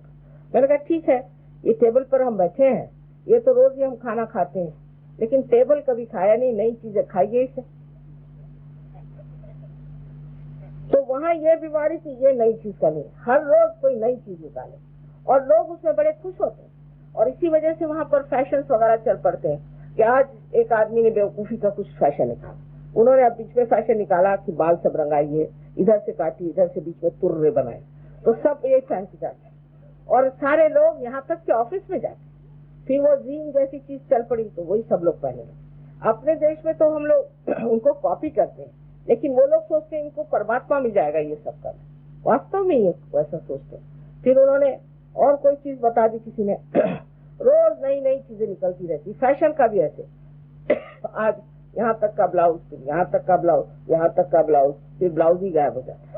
मैंने कहा ठीक है, ये टेबल पर हम बैठे हैं, ये तो रोज ही हम खाना खाते हैं, लेकिन टेबल कभी खाया नहीं, नई चीजें खाइए इसे। तो वहाँ ये बीमारी थी, ये नई चीज का नहीं, हर रोज कोई नई चीज निकाले और लोग उसमें बड़े खुश होते हैं। और इसी वजह से वहाँ पर फैशन वगैरह चल पड़ते हैं कि आज एक आदमी ने बेवकूफी का कुछ फैशन निकाला, उन्होंने अब बीच में फैशन निकाला कि बाल सब रंगाइए, इधर से काटी, इधर से बीच में तुर्रे बनाए, तो सब ये फैंसी जाते हैं। और सारे लोग यहाँ तक कि ऑफिस में जाते, फिर वो जीन जैसी चीज चल पड़ी तो वही सब लोग पहने लगे। अपने देश में तो हम लोग उनको कॉपी करते हैं, लेकिन वो लोग सोचते हैं इनको परमात्मा मिल जाएगा ये सब कर, वास्तव में ये वैसा सोचते हैं। फिर उन्होंने और कोई चीज बता दी किसी ने, रोज नई नई चीजें निकलती रहती, फैशन का भी ऐसे आज यहाँ तक का ब्लाउज, फिर यहाँ तक का ब्लाउज, यहाँ तक का ब्लाउज, फिर ब्लाउज ही गायब हो जाता है।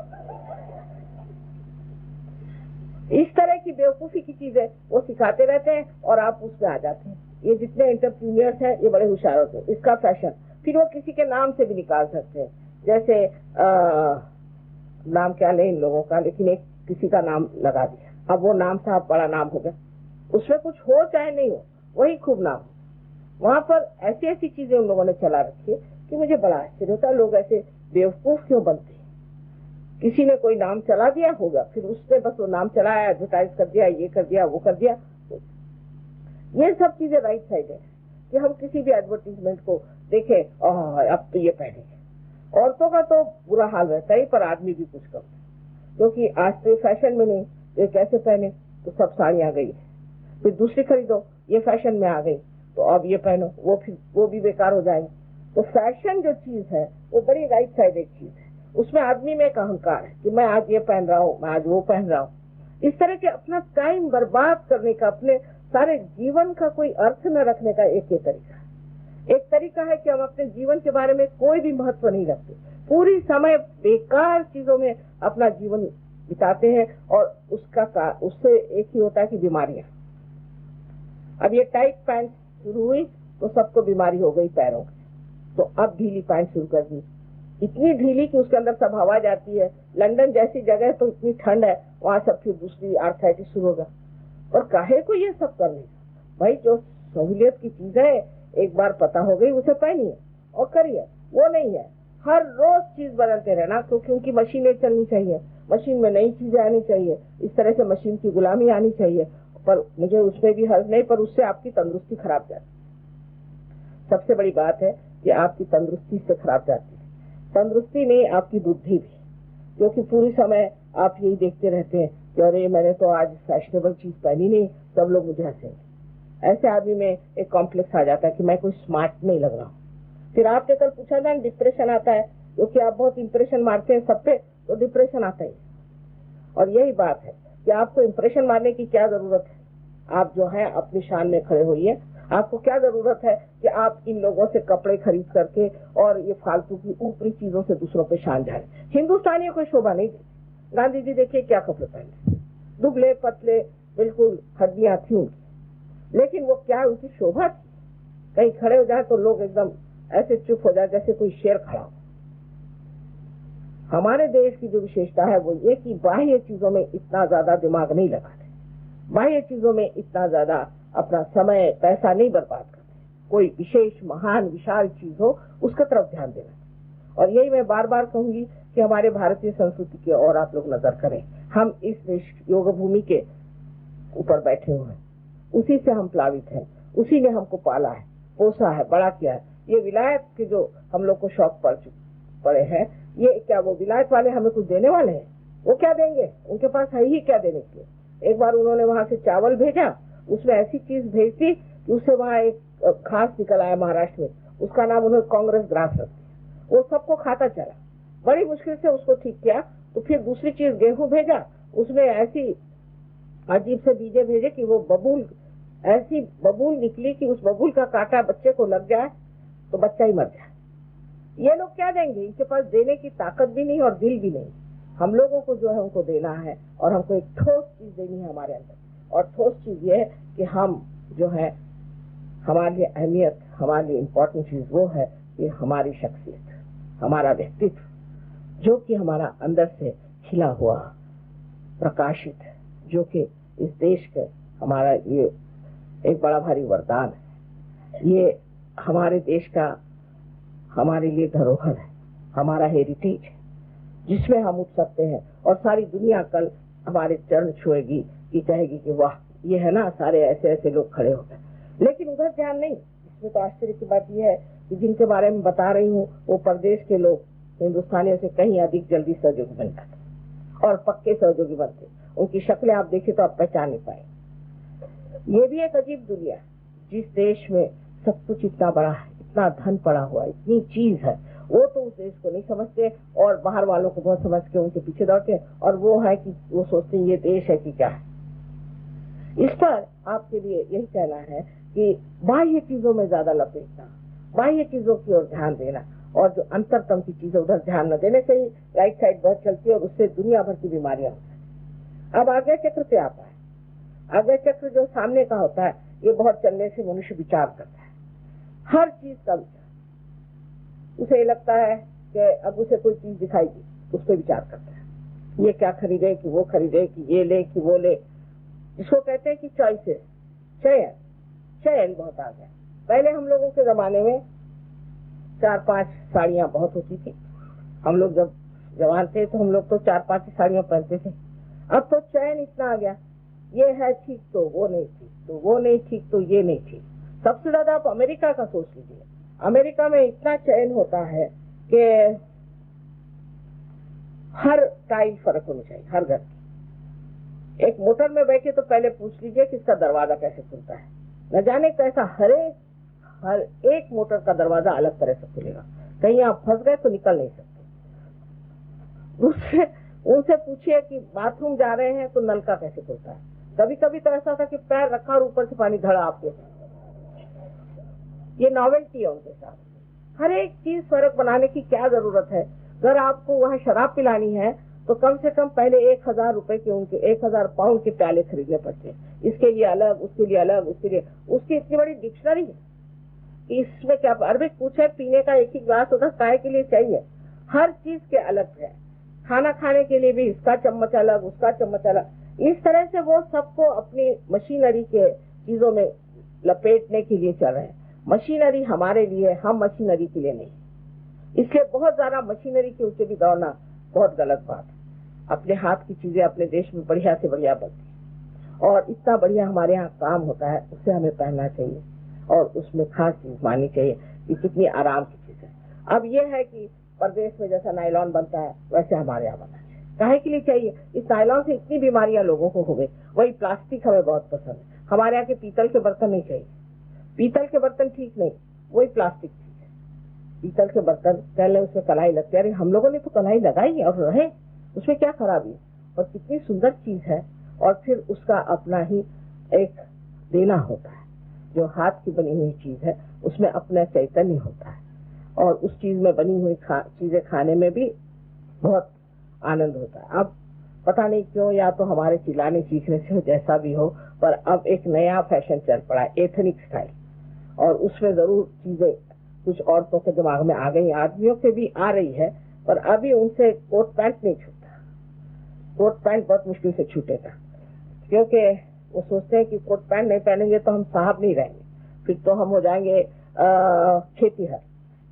इस तरह की बेवकूफी की चीजें वो सिखाते रहते हैं और आप उसमें आ जाते हैं। ये जितने एंटरप्रीनियर्स हैं ये बड़े होशियार होते हैं, इसका फैशन फिर वो किसी के नाम से भी निकाल सकते हैं। जैसे नाम क्या ले इन लोगों का, लेकिन एक किसी का नाम लगा दिया, अब वो नाम साहब बड़ा नाम हो गया, उसमें कुछ हो चाहे नहीं हो वही खूब नाम। वहां पर ऐसी ऐसी चीजें उन लोगों ने चला रखी है कि मुझे बड़ा आश्चर्य होता है, लोग ऐसे बेवकूफ क्यों बनते हैं। किसी ने कोई नाम चला दिया होगा, फिर उसने बस वो नाम चलाया, एडवर्टाइज कर दिया, ये कर दिया, वो कर दिया। ये सब चीजें राइट साइड है कि हम किसी भी एडवर्टीजमेंट को देखे अब तो ये पहनेंगे। औरतों का तो बुरा हाल रहता है, पर आदमी भी कुछ कम, क्योंकि आज तो फैशन में नहीं, ये कैसे पहने, तो सब साड़ियाँ गई, फिर दूसरी खरीदो, ये फैशन में आ गई, तो अब ये पहनो, वो भी बेकार हो जाएंगे। तो फैशन जो चीज है वो बड़ी राइट साइडेड चीज है, उसमें आदमी में एक अहंकार है कि मैं आज ये पहन रहा हूँ, मैं आज वो पहन रहा हूँ। इस तरह के अपना टाइम बर्बाद करने का, अपने सारे जीवन का कोई अर्थ न रखने का एक ही तरीका है। एक तरीका है कि हम अपने जीवन के बारे में कोई भी महत्व नहीं रखते, पूरी समय बेकार चीजों में अपना जीवन बिताते हैं, और उससे एक ही होता है कि बीमारियां। अब ये टाइट पैंट शुरू हुई तो सबको बीमारी हो गई पैरों की, तो अब ढीली पैंट शुरू कर दी, इतनी ढीली कि उसके अंदर सब हवा जाती है। लंदन जैसी जगह तो इतनी ठंड है, वहां सब फिर दूसरी आर्थराइटिस शुरू होगा। और काहे को ये सब करने भाई, जो सहूलियत की चीज है एक बार पता हो गई उसे पहनिए और करिए, वो नहीं है हर रोज चीज बदलते रहना। क्योंकि मशीनें चलनी चाहिए, मशीन में नई चीजें आनी चाहिए, इस तरह से मशीन की गुलामी आनी चाहिए। पर मुझे उसमें भी हर्ज नहीं, पर उससे आपकी तंदुरुस्ती खराब जाती है। सबसे बड़ी बात है कि आपकी तंदुरुस्ती से खराब जाती है, तंदुरुस्ती नहीं आपकी बुद्धि भी, क्योंकि पूरी समय आप यही देखते रहते हैं कि अरे मैंने तो आज फैशनेबल चीज पहनी नहीं, सब लोग मुझे हंसेंगे। ऐसे आदमी में एक कॉम्प्लेक्स आ जाता है कि मैं कोई स्मार्ट नहीं लग रहा हूँ। फिर आपने कल पूछा था डिप्रेशन आता है, क्योंकि आप बहुत इंप्रेशन मारते हैं सब पे, तो डिप्रेशन आता है। और यही बात है कि आपको इंप्रेशन मारने की क्या जरूरत है, आप जो है अपनी शान में खड़े होइए। आपको क्या जरूरत है कि आप इन लोगों से कपड़े खरीद करके और ये फालतू की ऊपरी चीजों से दूसरों पे शान जाए। हिंदुस्तानियों को शोभा नहीं देती। गांधी जी देखिए क्या कपड़े पहने, दुबले पतले, बिल्कुल हड्डियां थी उनकी, लेकिन वो क्या उनकी शोभा थी। कहीं खड़े हो जाए तो लोग एकदम ऐसे चुप हो जाए जैसे कोई शेर खड़ा हो। हमारे देश की जो विशेषता है वो ये कि बाह्य चीजों में इतना ज्यादा दिमाग नहीं लगाते, बाह्य चीजों में इतना ज्यादा अपना समय पैसा नहीं बर्बाद करते। कोई विशेष महान विशाल चीज हो उसका तरफ ध्यान देना। और यही मैं बार बार कहूंगी कि हमारे भारतीय संस्कृति की ओर आप लोग नजर करें। हम इस योग भूमि के ऊपर बैठे हुए हैं, उसी से हम प्लावित हैं, उसी ने हमको पाला है, पोसा है, बड़ा किया है। ये विलायत के जो हम लोग को शौक पड़े हैं, ये क्या वो विलायत वाले हमें कुछ देने वाले हैं? वो क्या देंगे? उनके पास है ही क्या देने के लिए। एक बार उन्होंने वहां से चावल भेजा, उसमें ऐसी चीज भेज दी कि उससे वहां एक घास निकल आया महाराष्ट्र में, उसका नाम उन्होंने कांग्रेस ग्रास रख दिया। वो सबको खाता चला, बड़ी मुश्किल से उसको ठीक किया। तो फिर दूसरी चीज गेहूं भेजा, उसमें ऐसी अजीब से बीजे भेजे कि वो बबूल, ऐसी बबूल निकली कि उस बबूल का कांटा बच्चे को लग जाए तो बच्चा ही मर जाए। ये लोग क्या देंगे? इनके पास देने की ताकत भी नहीं और दिल भी नहीं। हम लोगों को जो है उनको देना है, और हमको एक ठोस चीज देनी है हमारे अंदर। और ठोस चीज ये है कि हम जो है, हमारे लिए अहमियत, हमारे लिए इम्पोर्टेंट चीज वो है कि हमारी शख्सियत, हमारा व्यक्तित्व, जो कि हमारा अंदर से खिला हुआ प्रकाशित है, जो कि इस देश के हमारा ये एक बड़ा भारी वरदान है। ये हमारे देश का हमारे लिए धरोहर है, हमारा हेरिटेज है, जिसमें हम उठ सकते हैं और सारी दुनिया कल हमारे चरण छुएगी कि कहेगी कि वाह, ये है ना, सारे ऐसे ऐसे लोग खड़े हो गए। लेकिन उधर ध्यान नहीं। इसमें तो आश्चर्य की बात यह है कि जिनके बारे में बता रही हूँ वो परदेश के लोग हिंदुस्तानियों से कहीं अधिक जल्दी सहयोगी बन जाते और पक्के सहयोगी बनते। उनकी शक्लें आप देखें तो आप पहचान नहीं पाए। ये भी एक अजीब दुनिया है, जिस देश में सब कुछ इतना बड़ा है, इतना धन पड़ा हुआ है, इतनी चीज है, वो तो उस देश को नहीं समझते और बाहर वालों को बहुत समझ के उनके पीछे दौड़ते हैं। और वो है कि वो सोचते हैं ये देश है कि क्या है। इस पर आपके लिए यही कहना है कि बाह्य चीजों में ज्यादा लपेटना, बाह्य चीजों की ओर ध्यान देना, और जो अंतरतम की चीजें उधर ध्यान न देने से ही राइट साइड बहुत चलती है और उससे दुनिया भर की बीमारियां होती है। अब आज्ञा चक्र पे आता है। आज्ञा चक्र जो सामने का होता है, ये बहुत चलने से मनुष्य विचार करता है, हर चीज का विचार। उसे लगता है कि अब उसे कोई चीज दिखाई दी, उस पर विचार करता है, ये क्या खरीदे कि वो खरीदे, कि ये ले कि वो ले। जिसको कहते हैं कि चॉइसेस, चयन, चयन बहुत आ गया। पहले हम लोगों के जमाने में 4-5 साड़ियां बहुत होती थी। हम लोग जब जवान थे तो हम लोग तो 4-5 साड़ियां पहनते थे। अब तो चयन इतना आ गया, ये है ठीक तो वो नहीं ठीक, तो वो नहीं ठीक तो ये नहीं ठीक। सबसे ज्यादा आप अमेरिका का सोच लीजिए। अमेरिका में इतना चयन होता है कि हर टाइल फर्क होनी चाहिए, हर घर की। एक मोटर में बैठे तो पहले पूछ लीजिए कि इसका दरवाजा कैसे खुलता है। न जाने कैसा हर एक मोटर का दरवाजा अलग तरह से खुलेगा, कहीं आप फंस गए तो निकल नहीं सकते। दूसरे उनसे पूछिए कि बाथरूम जा रहे हैं तो नल का कैसे खुलता है। कभी कभी तो ऐसा था कि पैर रखा और ऊपर से पानी धड़ा आपके। ये नॉवेल्टी है उनके साथ। हर एक चीज फर्क बनाने की क्या जरूरत है। अगर आपको वहाँ शराब पिलानी है तो कम से कम पहले 1000 रुपए के, उनके 1000 पाउंड के प्याले खरीदने पड़ते हैं। इसके लिए अलग, उसके लिए अलग, उसके लिए उसकी इतनी बड़ी डिक्शनरी है कि इसमें क्या। अरबी पूछे पीने का एक ही ग्लास होता काय के लिए चाहिए। हर चीज के अलग है। खाना खाने के लिए भी इसका चम्मच अलग, उसका चम्मच अलग। इस तरह से वो सबको अपनी मशीनरी के चीजों में लपेटने के लिए चल रहे हैं। मशीनरी हमारे लिए, हम मशीनरी के लिए नहीं। इसलिए बहुत ज्यादा मशीनरी के ऊपर भी दौड़ना बहुत गलत बात है। अपने हाथ की चीजें अपने देश में बढ़िया से बढ़िया बनती और इतना बढ़िया हमारे यहाँ काम होता है, उसे हमें पहनना चाहिए और उसमें खास चीज माननी चाहिए कि कितनी आराम की चीज है। अब ये है कि परदेश में जैसा नायलॉन बनता है वैसे हमारे यहाँ बनना चाहिए। काहे के लिए चाहिए? इस नायलॉन से इतनी बीमारियां लोगों को हो गई। वही प्लास्टिक हमें बहुत पसंद है। हमारे यहाँ के पीतल के बर्तन नहीं चाहिए। पीतल के बर्तन ठीक नहीं, वही प्लास्टिक ठीक है। पीतल के बर्तन पहले उसमें कलाई लगती है। अरे हम लोगों ने तो कलाई लगाई और रहे, उसमें क्या खराबी है? और कितनी सुंदर चीज है। और फिर उसका अपना ही एक देना होता है। जो हाथ की बनी हुई चीज है उसमें अपना चैतन्य होता है और उस चीज में बनी हुई चीजें खाने में भी बहुत आनंद होता है। अब पता नहीं क्यों, या तो हमारे चिल्लाने सीखने से जैसा भी हो, पर अब एक नया फैशन चल पड़ा है, एथनिक स्टाइल। और उसमें जरूर चीजें कुछ औरतों के दिमाग में आ गई, आदमियों के भी आ रही है, पर अभी उनसे कोट पैंट नहीं छूटता। कोट पैंट बहुत मुश्किल से छूटेगा, क्योंकि वो सोचते हैं कि कोट पैंट नहीं पहनेंगे तो हम साहब नहीं रहेंगे, फिर तो हम हो जाएंगे खेतीहर।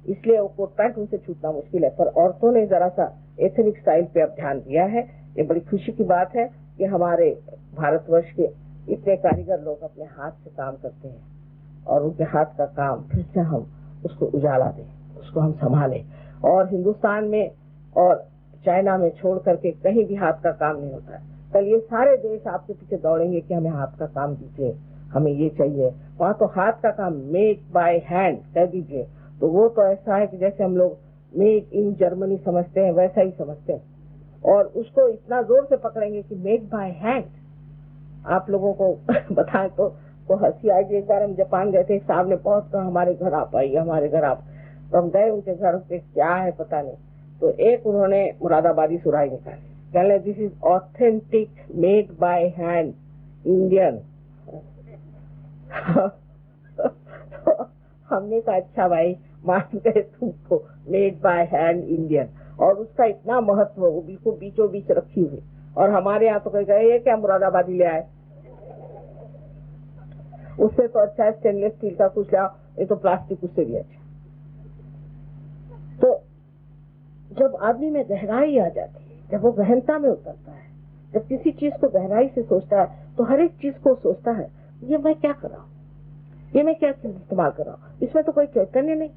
इसलिए वो कोट पैंट उनसे छूटना मुश्किल है। पर औरतों ने जरा सा एथनिक स्टाइल पे अब ध्यान दिया है। ये बड़ी खुशी की बात है कि हमारे भारतवर्ष के इतने कारीगर लोग अपने हाथ से काम करते हैं और उनके हाथ का काम फिर से हम उसको उजाला दें, उसको हम संभालें। और हिंदुस्तान में और चाइना में छोड़ करके कहीं भी हाथ का काम नहीं होता है। कल ये सारे देश आपके पीछे दौड़ेंगे कि हमें हाथ का काम दीजिए, हमें ये चाहिए। वहाँ तो हाथ का काम मेक बाय हैंड कह दीजिए तो वो तो ऐसा है कि जैसे हम लोग मेक इन जर्मनी समझते हैं वैसा ही समझते हैं। और उसको इतना जोर से पकड़ेंगे कि मेक बाय हैंड। आप लोगों को बताएं तो हंसी आएगी। एक बार हम जापान गए थे, साहब ने बहुत कहा हमारे घर आप आइए, हमारे घर आप। तो हम गए उनके घर पे, क्या है पता नहीं, तो एक उन्होंने मुरादाबादी सुराही निकाली, कहने this is authentic made by hand Indian. हमने कहा अच्छा भाई मान गए तुमको, मेड बाय हैंड इंडियन। और उसका इतना महत्व, वो बिल्कुल बीचों बीच रखी हुई। और हमारे यहाँ तो कह गए ये क्या मुरादाबादी ले आए, उससे तो अच्छा है स्टेनलेस स्टील का कुछ लाओ, ये तो प्लास्टिक उससे भी अच्छा। तो जब आदमी में गहराई आ जाती है, जब वो गहनता में उतरता है, जब किसी चीज को गहराई से सोचता है तो हर एक चीज को सोचता है ये मैं क्या कर रहा हूँ, ये मैं क्या चीज इस्तेमाल कर रहा हूँ, इसमें तो कोई चैतन्य नहीं,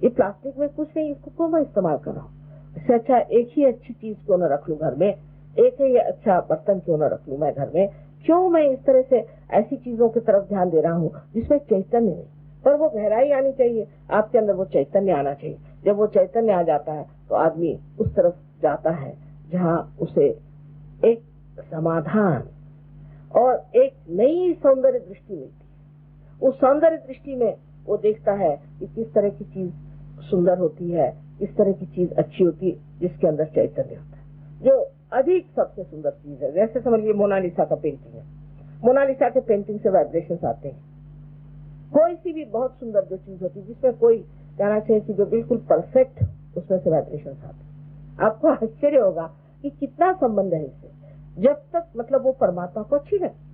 ये प्लास्टिक में कुछ नहीं, इसको क्यों मैं इस्तेमाल कर रहा हूँ। इससे अच्छा एक ही अच्छी चीज क्यों न रख लूं घर में, एक ही अच्छा बर्तन क्यों न रख लूं मैं घर में। क्यों मैं इस तरह से ऐसी चीजों की तरफ ध्यान दे रहा हूँ जिसमें चैतन्य नहीं, पर वो गहराई आनी चाहिए, आपके अंदर वो चैतन्य आना चाहिए। जब वो चैतन्य आ जाता है तो आदमी उस तरफ जाता है जहाँ उसे एक समाधान और एक नई सौंदर्य दृष्टि मिलती है। उस सौंदर्य दृष्टि में वो देखता है कि किस तरह की चीज सुंदर होती है, किस तरह की चीज अच्छी होती है, जिसके अंदर चैतन्य होता है, जो अधिक सबसे सुंदर चीज है। जैसे समझिए मोनालिसा का पेंटिंग है, मोनालिसा के पेंटिंग से वाइब्रेशंस आते हैं। कोई सी भी बहुत सुंदर जो चीज होती है जिसमें कोई कहना चाहिए कि जो बिल्कुल परफेक्ट, उसमें से वाइब्रेशंस आते हैं। आपको आश्चर्य होगा कि कितना संबंध है इससे, जब तक मतलब वो परमात्मा को अच्छी लगे।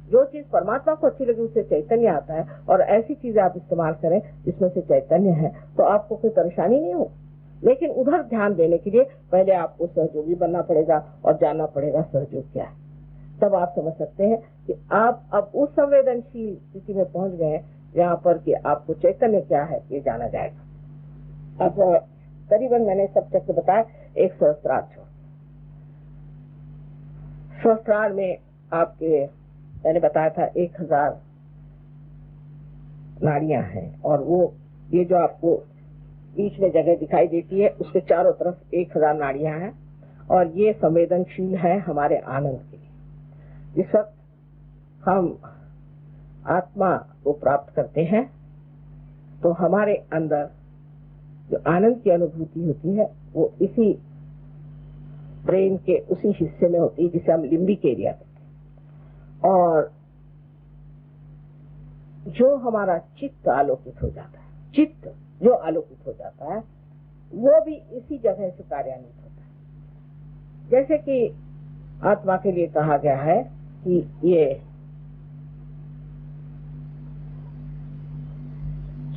जो चीज परमात्मा को अच्छी लगे उससे चैतन्य आता है। और ऐसी चीजें आप इस्तेमाल करें जिसमें से चैतन्य है तो आपको कोई परेशानी नहीं हो। लेकिन उधर ध्यान देने के लिए पहले आपको सहयोगी बनना पड़ेगा और जानना पड़ेगा सहयोग क्या है। तब आप समझ सकते हैं कि आप अब उस संवेदनशील स्थिति में पहुंच गए यहाँ पर कि आपको चैतन्य क्या है ये जाना जाएगा। अब करीबन मैंने सब चक्र बताया। एक सहस्त्रार छोड़, सहस्त्रार में आपके मैंने बताया था 1000 नाड़ियां हैं, और वो ये जो आपको बीच में जगह दिखाई देती है उसके चारों तरफ 1000 नाड़ियां हैं, और ये संवेदनशील है हमारे आनंद के लिए। जिस वक्त हम आत्मा को प्राप्त करते हैं तो हमारे अंदर जो आनंद की अनुभूति होती है वो इसी ब्रेन के उसी हिस्से में होती है जिसे हम लिम्बिक एरिया कहते हैं। और जो हमारा चित्त आलोकित हो जाता है, चित्त जो आलोकित हो जाता है वो भी इसी जगह से कार्यान्वित होता है। जैसे कि आत्मा के लिए कहा गया है कि ये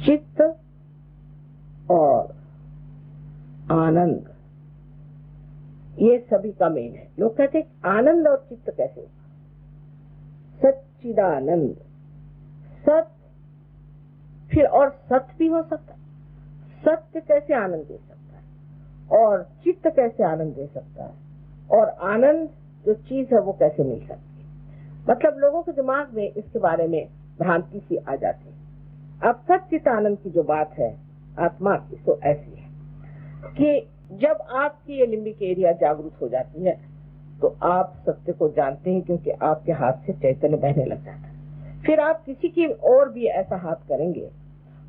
चित्त और आनंद ये सभी का मेल है। लोग कहते हैं आनंद और चित्त कैसे होगा? सच्चिदानंद, सत फिर और सत भी हो सकता है। सत्य कैसे आनंद दे सकता है, और चित्त कैसे आनंद दे सकता है, और आनंद जो चीज है वो कैसे मिल सकती है। मतलब लोगों के दिमाग में इसके बारे में भ्रांति सी आ जाती है। अब सच्चित आनंद की जो बात है आत्मा की तो ऐसी है कि जब आपकी ये लिम्बिक एरिया जागरूक हो जाती है तो आप सत्य को जानते हैं, क्योंकि आपके हाथ से चैतन्य बहने लग जाता है। फिर आप किसी की और भी ऐसा हाथ करेंगे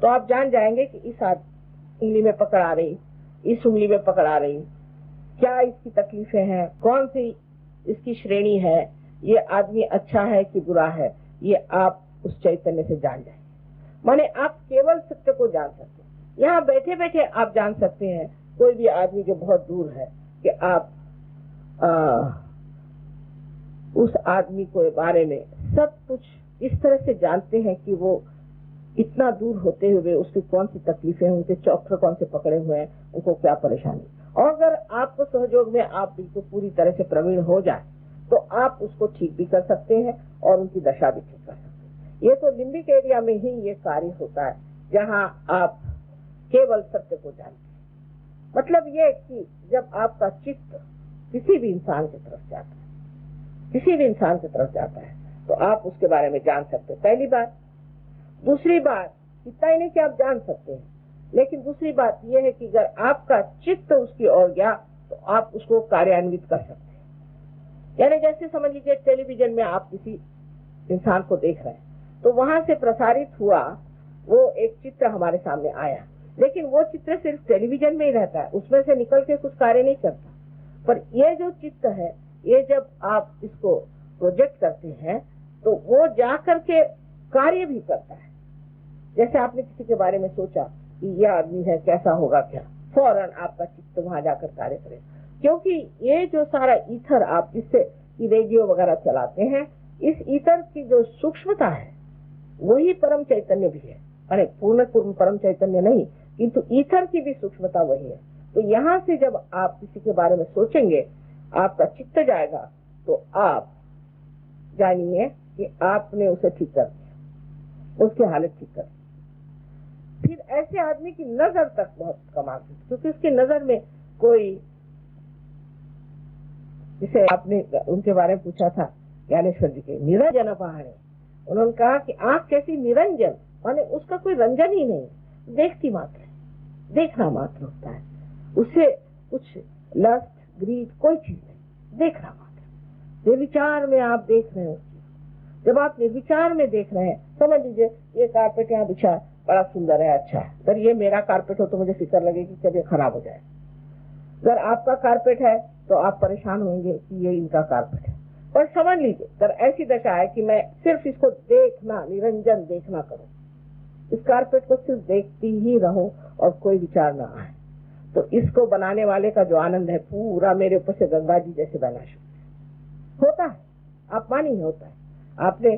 तो आप जान जाएंगे कि इस हाथ उंगली में पकड़ आ रही, इस उंगली में पकड़ आ रही, क्या इसकी तकलीफें हैं, कौन सी इसकी श्रेणी है, ये आदमी अच्छा है कि बुरा है, ये आप उस चैतन्य से जान जाएंगे। माने आप केवल सत्य को जान सकते हैं। यहाँ बैठे बैठे आप जान सकते हैं कोई भी आदमी जो बहुत दूर है कि आप उस आदमी के बारे में सब कुछ इस तरह से जानते हैं कि वो इतना दूर होते हुए उसकी कौन सी तकलीफें, उनके चक्र कौन से पकड़े हुए हैं, उनको क्या परेशानी। और अगर आपको सहयोग में आप बिल्कुल पूरी तरह से प्रवीण हो जाए तो आप उसको ठीक भी कर सकते हैं और उनकी दशा भी ठीक कर सकते हैं। ये तो लिम्बिक एरिया में ही ये कार्य होता है जहाँ आप केवल सत्य को जानते हैं। मतलब ये कि जब आपका चित्त किसी भी इंसान की तरफ जाता है, किसी भी इंसान की तरफ जाता है तो आप उसके बारे में जान सकते हैं, पहली बात। दूसरी बात, इतना ही नहीं कि आप जान सकते हैं, लेकिन दूसरी बात यह है कि अगर आपका चित्त उसकी ओर गया तो आप उसको कार्यान्वित कर सकते हैं। यानी जैसे समझ लीजिए टेलीविजन में आप किसी इंसान को देख रहे हैं तो वहां से प्रसारित हुआ वो एक चित्र हमारे सामने आया, लेकिन वो चित्र सिर्फ टेलीविजन में ही रहता है, उसमें से निकल के कुछ कार्य नहीं करता। पर ये जो चित्र है, ये जब आप इसको प्रोजेक्ट करते हैं तो वो जा करके कार्य भी करता है। जैसे आपने किसी के बारे में सोचा कि यह आदमी है, कैसा होगा क्या, फौरन आपका चित्त वहां जाकर कार्य करे। क्योंकि ये जो सारा ईथर आप जिससे रेडियो वगैरह चलाते हैं, इस ईथर की जो सूक्ष्मता है वही परम चैतन्य भी है। अरे पूर्ण परम चैतन्य नहीं, किंतु ईथर की भी सूक्ष्मता वही है। तो यहाँ से जब आप किसी के बारे में सोचेंगे, आपका चित्त जाएगा, तो आप जानिए कि आपने उसे ठीक कर दिया, उसकी हालत ठीक कर दी। फिर ऐसे आदमी की नजर तक बहुत कमाल थी, क्योंकि उसकी नजर में कोई, जिसे आपने उनके बारे में पूछा था ज्ञानेश्वर जी के, निरंजन पहाड़े, उन्होंने कहा कि आंख कैसी निरंजन, माने उसका कोई रंजन ही नहीं, देखती मात्र है, देखना मात्र होता है, उससे कुछ लस्ट ग्रीड कोई चीज नहीं, देखना मात्र। निर्विचार में आप देख रहे हैं। जब आप निर्विचार में देख रहे हैं, समझ लीजिए ये कारपेट यहाँ बिछा बड़ा सुंदर है, अच्छा है, अगर ये मेरा कारपेट हो तो मुझे फिक्र लगेगी कि कभी खराब हो जाए। अगर आपका कारपेट है तो आप परेशान होंगे कि ये इनका कारपेट है। पर समझ लीजिए अगर ऐसी दशा है कि मैं सिर्फ इसको देखना, निरंजन देखना करूं, इस कारपेट को सिर्फ देखती ही रहूं और कोई विचार ना आए, तो इसको बनाने वाले का जो आनंद है पूरा मेरे ऊपर से गंगा जी जैसे बहना शुरू होता है। आप मानिए होता है। आपने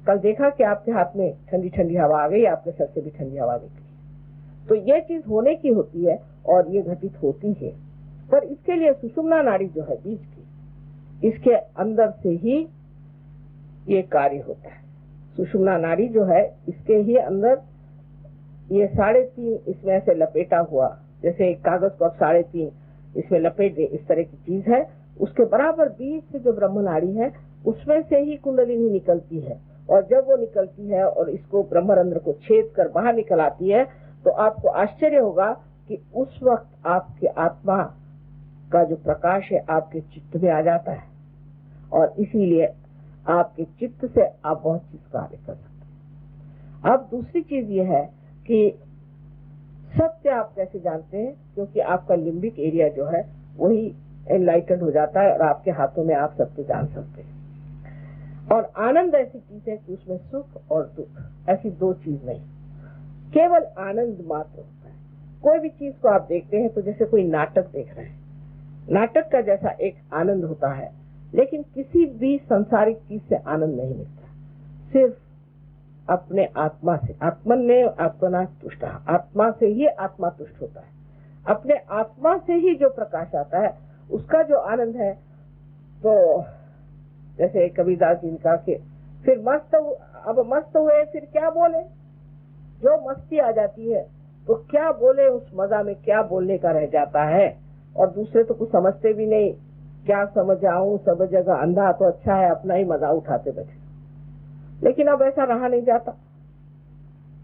कल देखा कि आपके हाथ में ठंडी ठंडी हवा आ गई, आपके सर से भी ठंडी हवा निकली। तो ये चीज होने की होती है और ये घटित होती है। पर इसके लिए सुषुम्ना नाड़ी जो है बीच की, इसके अंदर से ही ये कार्य होता है। सुषुम्ना नाड़ी जो है, इसके ही अंदर ये 3.5 इसमें से लपेटा हुआ, जैसे एक कागज को 3.5 इसमें लपेट दे, इस तरह की चीज है। उसके बराबर बीच से जो ब्रह्म नाड़ी है, उसमें से ही कुंडलिनी निकलती है। और जब वो निकलती है और इसको ब्रह्मरंध्र को छेद कर बाहर निकल आती है, तो आपको आश्चर्य होगा कि उस वक्त आपकी आत्मा का जो प्रकाश है आपके चित्त में आ जाता है, और इसीलिए आपके चित्त से आप बहुत चीज कार्य कर सकते हैं। अब दूसरी चीज ये है कि सत्य आप कैसे जानते हैं, क्योंकि आपका लिम्बिक एरिया जो है वही एनलाइटेंड हो जाता है और आपके हाथों में आप सत्य जान सकते हैं। और आनंद ऐसी चीज है कि उसमें सुख और दुख ऐसी दो चीज नहीं, केवल आनंद मात्र होता है। कोई भी चीज को आप देखते हैं तो जैसे कोई नाटक देख रहे हैं, नाटक का जैसा एक आनंद होता है, लेकिन किसी भी सांसारिक चीज से आनंद नहीं मिलता, सिर्फ अपने आत्मा से। आत्मन ने आत्मना तुष्ट, आत्मा से ही आत्मा तुष्ट होता है। अपने आत्मा से ही जो प्रकाश आता है उसका जो आनंद है, तो जैसे कबीरदास जी ने कहा कि फिर अब मस्त हुए फिर क्या बोले। जो मस्ती आ जाती है तो क्या बोले, उस मजा में क्या बोलने का रह जाता है। और दूसरे तो कुछ समझते भी नहीं, क्या समझ आऊं, सब जगह अंधा तो अच्छा है, अपना ही मजा उठाते बैठे। लेकिन अब ऐसा रहा नहीं जाता,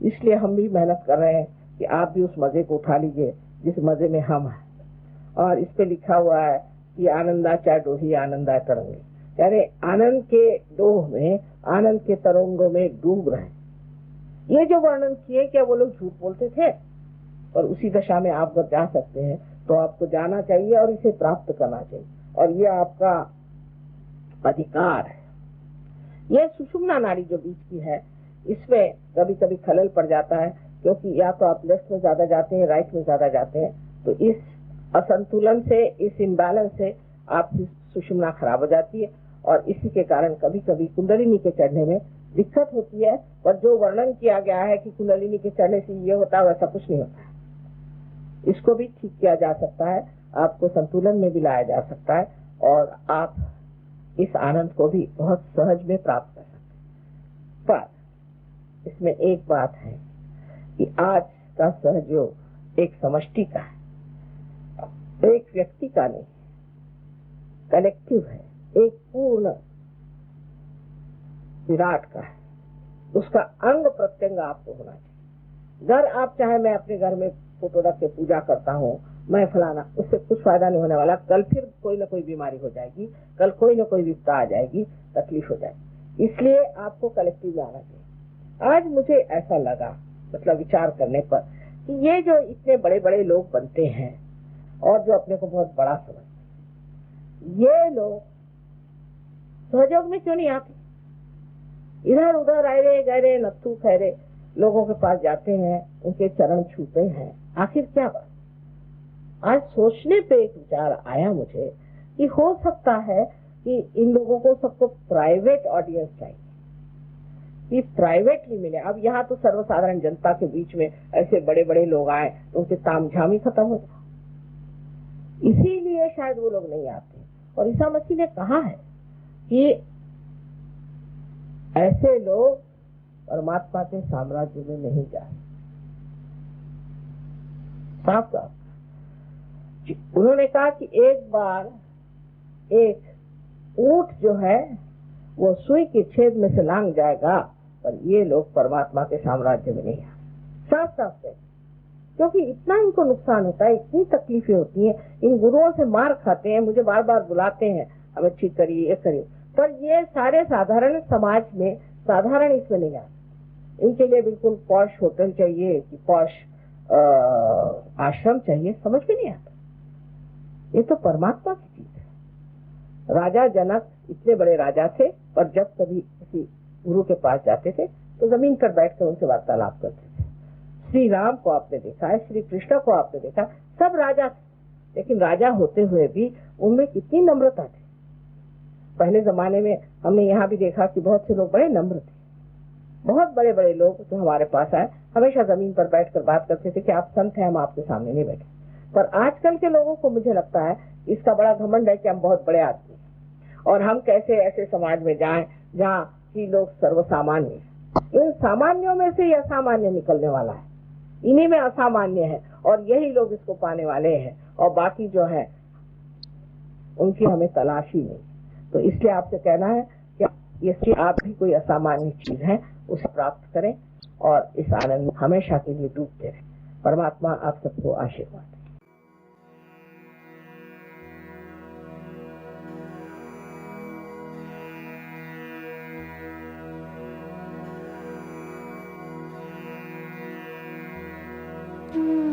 इसलिए हम भी मेहनत कर रहे हैं कि आप भी उस मजे को उठा लीजिए जिस मजे में हम हैं। और इस पे लिखा हुआ है कि आनंदा चा डोही आनंदा तरंगे, यानी आनंद के डोह में, आनंद के तरंगों में डूब रहे। ये जो वर्णन किए, क्या वो लोग झूठ बोलते थे? और उसी दशा में आप अगर जा सकते हैं तो आपको जाना चाहिए और इसे प्राप्त करना चाहिए, और ये आपका अधिकार है। ये सुषुम्ना नाड़ी जो बीच की है, इसमें कभी कभी खलल पड़ जाता है, क्योंकि या तो आप लेफ्ट में ज्यादा जाते हैं, राइट में ज्यादा जाते हैं, तो इस असंतुलन से, इस इम्बैलेंस से आपकी सुषुम्ना खराब हो जाती है, और इसी के कारण कभी कभी कुंडलिनी के चढ़ने में दिक्कत होती है। पर जो वर्णन किया गया है कि कुंडलिनी के चढ़ने से ये होता है, वैसा कुछ नहीं होता है। इसको भी ठीक किया जा सकता है, आपको संतुलन में भी लाया जा सकता है, और आप इस आनंद को भी बहुत सहज में प्राप्त कर सकते हैं। पर इसमें एक बात है कि आज का सहयोग एक समष्टि का है, एक व्यक्ति का नहीं, कलेक्टिव है, एक पूर्ण विराट का है। उसका अंग प्रत्यंग आपको होना चाहिए। घर आप चाहे मैं अपने घर में फोटो रख के पूजा करता हूँ, मैं फलाना, उससे कुछ फायदा नहीं होने वाला। कल फिर कोई ना कोई बीमारी हो जाएगी, कल कोई ना कोई विपदा आ जाएगी, तकलीफ हो जाएगी। इसलिए आपको कलेक्टिव में आना चाहिए। आज मुझे ऐसा लगा, मतलब विचार करने पर, कि ये जो इतने बड़े बड़े लोग बनते हैं और जो अपने को बहुत बड़ा समझते, ये लोग सहयोग में क्यों नहीं आते? इधर उधर आए गहरे नत्थु खैरे लोगों के पास जाते हैं, उनके चरण छूते हैं, आखिर क्या बात? आज सोचने पे एक विचार आया मुझे कि हो सकता है कि इन लोगों को सबको प्राइवेट ऑडियंस चाहिए, कि प्राइवेटली मिले। अब यहाँ तो सर्वसाधारण जनता के बीच में ऐसे बड़े बड़े लोग आए तो उनके तामझाम ही खत्म हो जाए, इसीलिए शायद वो लोग नहीं आते। और ईसा मसीह ने कहा है कि ऐसे लोग परमात्मा के साम्राज्य में नहीं जा सकते। साफ साफ उन्होंने कहा कि एक बार एक ऊंट जो है वो सुई के छेद में से लांग जाएगा, पर ये लोग परमात्मा के साम्राज्य में नहीं आ। साफ साफ है, क्योंकि इतना इनको नुकसान होता है, इतनी तकलीफें होती हैं, इन गुरुओं से मार खाते हैं, मुझे बार बार बुलाते हैं हमें ठीक करिए, ये करिए, पर ये सारे साधारण समाज में साधारण इसमें नहीं आते। इनके लिए बिल्कुल पॉश होटल चाहिए कि पॉश आश्रम चाहिए, समझ में नहीं आता। ये तो परमात्मा की चीज है। राजा जनक इतने बड़े राजा थे, पर जब कभी किसी गुरु के पास जाते थे तो जमीन पर बैठकर उनसे वार्तालाप करते थे। श्री राम को आपने देखा है, श्री कृष्ण को आपने देखा, सब राजा थे, लेकिन राजा होते हुए भी उनमें कितनी नम्रता थी। पहले जमाने में हमने यहाँ भी देखा कि बहुत से लोग बड़े नम्र थे। बहुत बड़े बड़े लोग जो हमारे पास आए हमेशा जमीन पर बैठकर बात करते थे कि आप संत हैं, हम आपके सामने नहीं बैठे। पर आजकल के लोगों को मुझे लगता है इसका बड़ा घमंड है कि हम बहुत बड़े आदमी हैं और हम कैसे ऐसे समाज में जाएं जहाँ की लोग सर्वसामान्य हैं। इन सामान्यों में से ही असामान्य निकलने वाला है, इन्हीं में असामान्य है और यही लोग इसको पाने वाले हैं, और बाकी जो है उनकी हमें तलाश ही नहीं। तो इसलिए आपसे कहना है कि ये आप भी कोई असामान्य चीज है उसे प्राप्त करें और इस आनंद में हमेशा के लिए डूबते रहें। परमात्मा आप सबको आशीर्वाद। Mm.